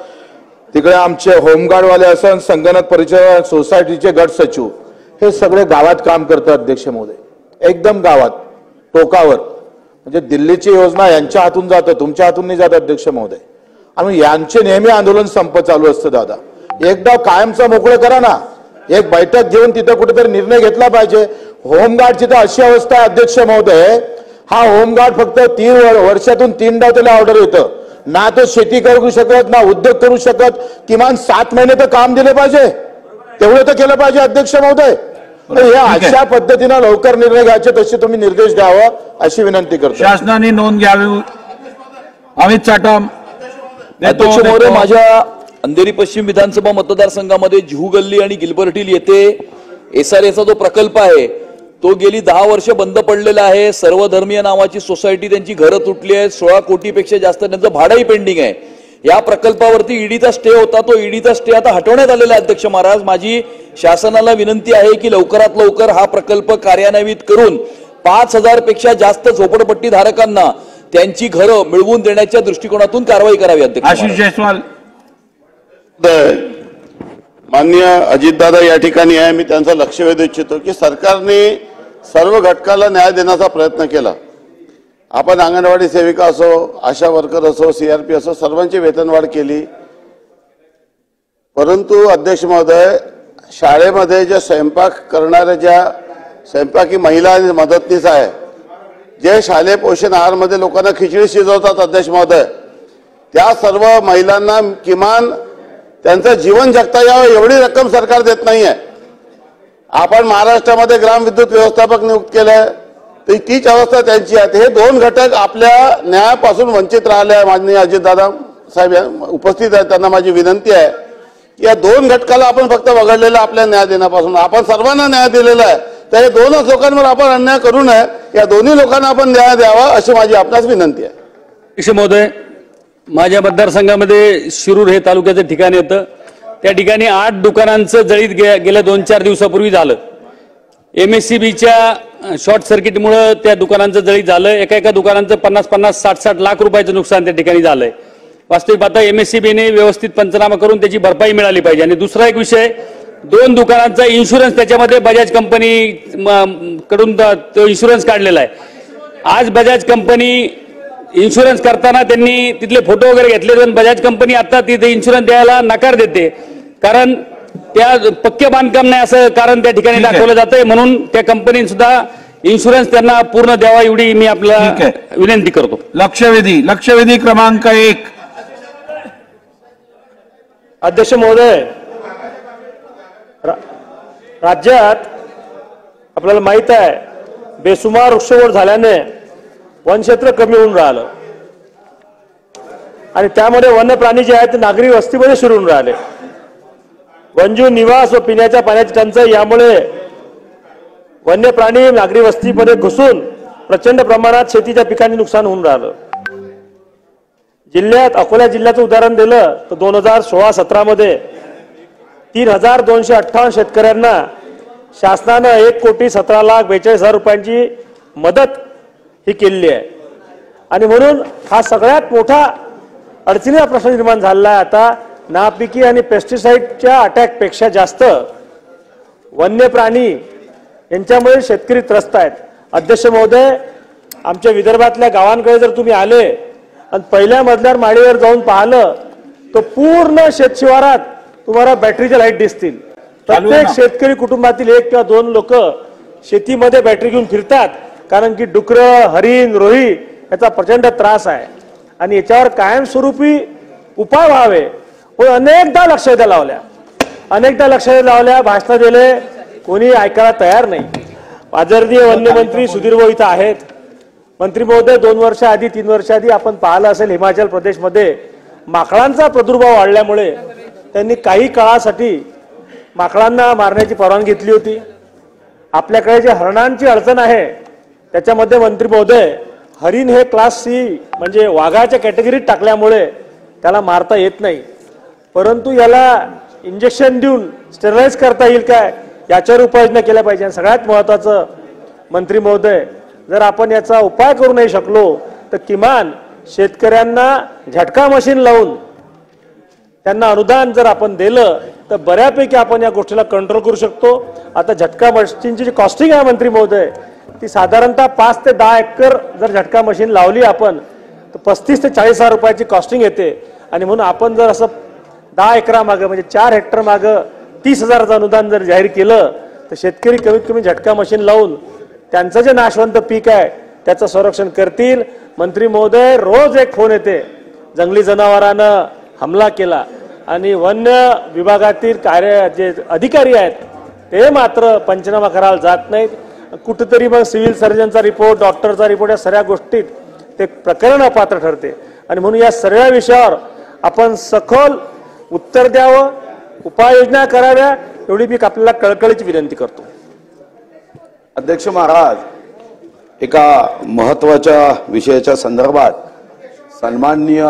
तिकडे आमचे होमगार्डवाले असेल, संगणक परिचय सोसायटीचे गट सचिव, हे सगळे गावात काम करतात. अध्यक्ष महोदय एकदम गावात टोकावर. म्हणजे दिल्लीची योजना यांच्या हातून जातं, तुमच्या हातून नाही जात. अध्यक्ष महोदय आणि यांचे नेहमी आंदोलन संप चालू असतं. दादा एकदा कायमचं मोकळं करा ना. एक बैठक घेऊन तिथं कुठेतरी निर्णय घेतला पाहिजे. होमगार्डची तर अशी अवस्था आहे अध्यक्ष महोदय, हा होमगार्ड फक्त 3 वर्षातून 3दा त्याला ऑर्डर येतं. ना तो शेती करू शकत, ना उद्योग करू शकत. किमान 7 महिने तर काम दिले पाहिजे, तेवढं तर केलं पाहिजे. अध्यक्ष महोदय हे अशा पद्धतीनं लवकर निर्णय घ्यायचे तसे तुम्ही निर्देश द्यावा अशी विनंती करतो. शासनाने नोंद घ्यावी. अमित चाटम. अध्यक्ष महोदय माझ्या अंधेरी पश्चिम विधानसभा मतदारसंघामध्ये जुहू गल्ली आणि गिलबर्ट हिल येथे SRAचा जो प्रकल्प आहे तो गेली 10 वर्ष बंद पडलेला आहे. सर्वधर्मीय नावाची सोसायटी, त्यांची घरं तुटली आहेत. 16 कोटीपेक्षा जास्त त्यांचं भाडंही पेंडिंग आहे. या प्रकल्पावरती ईडीचा स्टे होता, तो ईडीचा स्टे आता हटवण्यात आलेला आहे. अध्यक्ष महाराज माझी शासनाला विनंती आहे की लवकरात लवकर हा प्रकल्प कार्यान्वित करून 5000 पेक्षा जास्त झोपडपट्टी धारकांना त्यांची घरं मिळवून देण्याच्या दृष्टिकोनातून कारवाई करावी. अध्यक्ष आशिष जयस्वाल. माननीय अजितदादा या ठिकाणी आहे. मी त्यांचं लक्ष वेधू इच्छितो की सरकारने सर्व घटकाला न्याय देण्याचा प्रयत्न केला. आपण अंगणवाडी सेविका असो, आशा वर्कर असो, CRP असो, सर्वांची वेतनवाढ केली. परंतु अध्यक्ष महोदय शाळेमध्ये ज्या स्वयंपाक करणाऱ्या ज्या स्वयंपाकी महिला आणि मदतनीस आहे, जे शालेय पोषण आहारमध्ये लोकांना खिचडी शिजवतात अध्यक्ष महोदय, त्या सर्व महिलांना किमान त्यांचं जीवन जगता यावं एवढी रक्कम सरकार देत नाहीये. आपण महाराष्ट्रामध्ये ग्राम विद्युत व्यवस्थापक नियुक्त केलंय, तर तीच अवस्था त्यांची आहे. हे 2 घटक आपल्या न्यायापासून वंचित राहिले आहे. माननीय अजितदादा साहेब उपस्थित आहेत, त्यांना माझी विनंती आहे की या 2 घटकाला आपण फक्त वगळलेलं आपल्या न्याय देण्यापासून. आपण सर्वांना न्याय दिलेला आहे, तर हे 2च लोकांवर आपण अन्याय करू नये. या दोन्ही लोकांना आपण न्याय द्यावा अशी माझी आपल्यास विनंती आहे. अध्यक्ष महोदय माझ्या मतदारसंघामध्ये शिरूर हे तालुक्याचं ठिकाण येतं. त्या ठिकाणी 8 दुकानांचं जळीत गेल्या 2-4 दिवसापूर्वी झालं. MSCBच्या शॉर्ट सर्किटमुळे त्या दुकानांचं जळीत झालं. एका दुकानांचं 50-50, 60-60 लाख रुपयाचं नुकसान त्या ठिकाणी झालंय. वास्तविक आता MSCBने व्यवस्थित पंचनामा करून त्याची भरपाई मिळाली पाहिजे. आणि दुसरा एक विषय, 2 दुकानांचा इन्शुरन्स त्याच्यामध्ये बजाज कंपनी कडून तो इन्शुरन्स काढलेला आहे. आज बजाज कंपनी इन्शुरन्स करताना त्यांनी तिथले फोटो वगैरे घेतले, पण बजाज कंपनी आता तिथे इन्शुरन्स द्यायला नकार देते, कारण त्या पक्के बांधकाम नाही असं कारण त्या ठिकाणी दाखवलं जातंय. म्हणून त्या कंपनीने सुद्धा इन्शुरन्स त्यांना पूर्ण द्यावा एवढी मी आपल्याला विनंती करतो. लक्षवेधी क्रमांक 1. अध्यक्ष महोदय राज्यात आपल्याला माहित आहे बेसुमार वृक्षतोड झाल्याने वनक्षेत्र कमी होऊन राहिलं आणि त्यामध्ये वन्य प्राणी जे आहेत ते नागरी वस्तीमध्ये शिरून राहिले. वन्यजीव निवास व पिण्याच्या पाण्याची टंचाई यामुळे वन्य प्राणी नागरी वस्तीमध्ये घुसून प्रचंड प्रमाणात शेतीच्या पिकांचे नुकसान होऊन राहिलं. जिल्ह्यात अकोला जिल्ह्याचं उदाहरण दिलं तर 2016-17 मध्ये 3258 शेतकऱ्यांना शासनानं 1,17,42,000 रुपयांची मदत ही केलेली आहे. आणि म्हणून हा सगळ्यात मोठा अडचणीचा प्रश्न निर्माण झालेला आहे. आता नापिकी आणि पेस्टिसाइडच्या अटॅकपेक्षा जास्त वन्य प्राणी यांच्यामुळे शेतकरी त्रस्त आहेत. अध्यक्ष महोदय आमच्या विदर्भातल्या गावांकडे जर तुम्ही आले आणि पहिल्या मजल्यावर माळीवर जाऊन पाहिलं तो पूर्ण शेतशिवारात तुम्हाला बॅटरीच्या लाईट दिसतील. प्रत्येक शेतकरी कुटुंबातील 1 किंवा 2 लोक शेतीमध्ये बॅटरी घेऊन फिरतात, कारण की डुकरं, हरिण, रोही याचा प्रचंड त्रास आहे आणि याच्यावर कायमस्वरूपी उपाय व्हावे. पण अनेकदा लक्षवेध्या लावल्या, भाषण दिले, कोणी ऐकायला तयार नाही. आदरणीय वन्यमंत्री सुधीर भाऊ इथं आहेत. मंत्री महोदय 2 वर्ष आधी 3 वर्ष आधी आपण पाहिलं असेल हिमाचल प्रदेशमध्ये माकडांचा प्रादुर्भाव वाढल्यामुळे त्यांनी काही काळासाठी माकडांना मारण्याची परवानगी घेतली होती. आपल्याकडे जे हरणांची अडचण आहे त्याच्यामध्ये मंत्री महोदय हरिण हे क्लास C म्हणजे वाघाच्या कॅटेगरीत टाकल्यामुळे त्याला मारता येत नाही, परंतु याला इंजेक्शन देऊन स्टेरलाइज करता येईल काय याच्यावर उपाययोजना केल्या पाहिजे. सगळ्यात महत्त्वाचं मंत्री महोदय, जर आपण याचा उपाय करू नाही शकलो तर किमान शेतकऱ्यांना झटका मशीन लावून त्यांना अनुदान जर आपण दिलं तर बऱ्यापैकी आपण या गोष्टीला कंट्रोल करू शकतो. आता झटका मशीनची जी कॉस्टिंग आहे मंत्री महोदय ती साधारणतः 5 ते 10 एकर जर झटका मशीन लावली आपण तर 35 ते 40 हजार रुपयाची कॉस्टिंग येते. आणि म्हणून आपण जर असं 10 एकरा मागं म्हणजे 4 हेक्टर मागं 30,000चं अनुदान जर जाहीर केलं तर शेतकरी कमीत कमी झटका मशीन लावून त्यांचं जे नाशवंत पीक आहे त्याचं संरक्षण करतील. मंत्री महोदय, रोज एक फोन येते जंगली जनावरांनं हमला केला आणि वन्य विभागातील जे अधिकारी आहेत ते मात्र पंचनामा करायला जात नाहीत. कुठेतरी मग सिव्हिल सर्जनचा रिपोर्ट, डॉक्टरचा रिपोर्ट या सगळ्या गोष्टीत ते प्रकरण अपात्र ठरते. आणि म्हणून या सर्व विषयावर आपण सखोल उत्तर द्यावं, उपाययोजना कराव्या एवढी मी आपल्याला कळकळीची विनंती करतो. अध्यक्ष महाराज, एका महत्वाच्या विषयाच्या संदर्भात सन्माननीय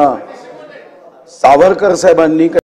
सावरकर साहेबांनी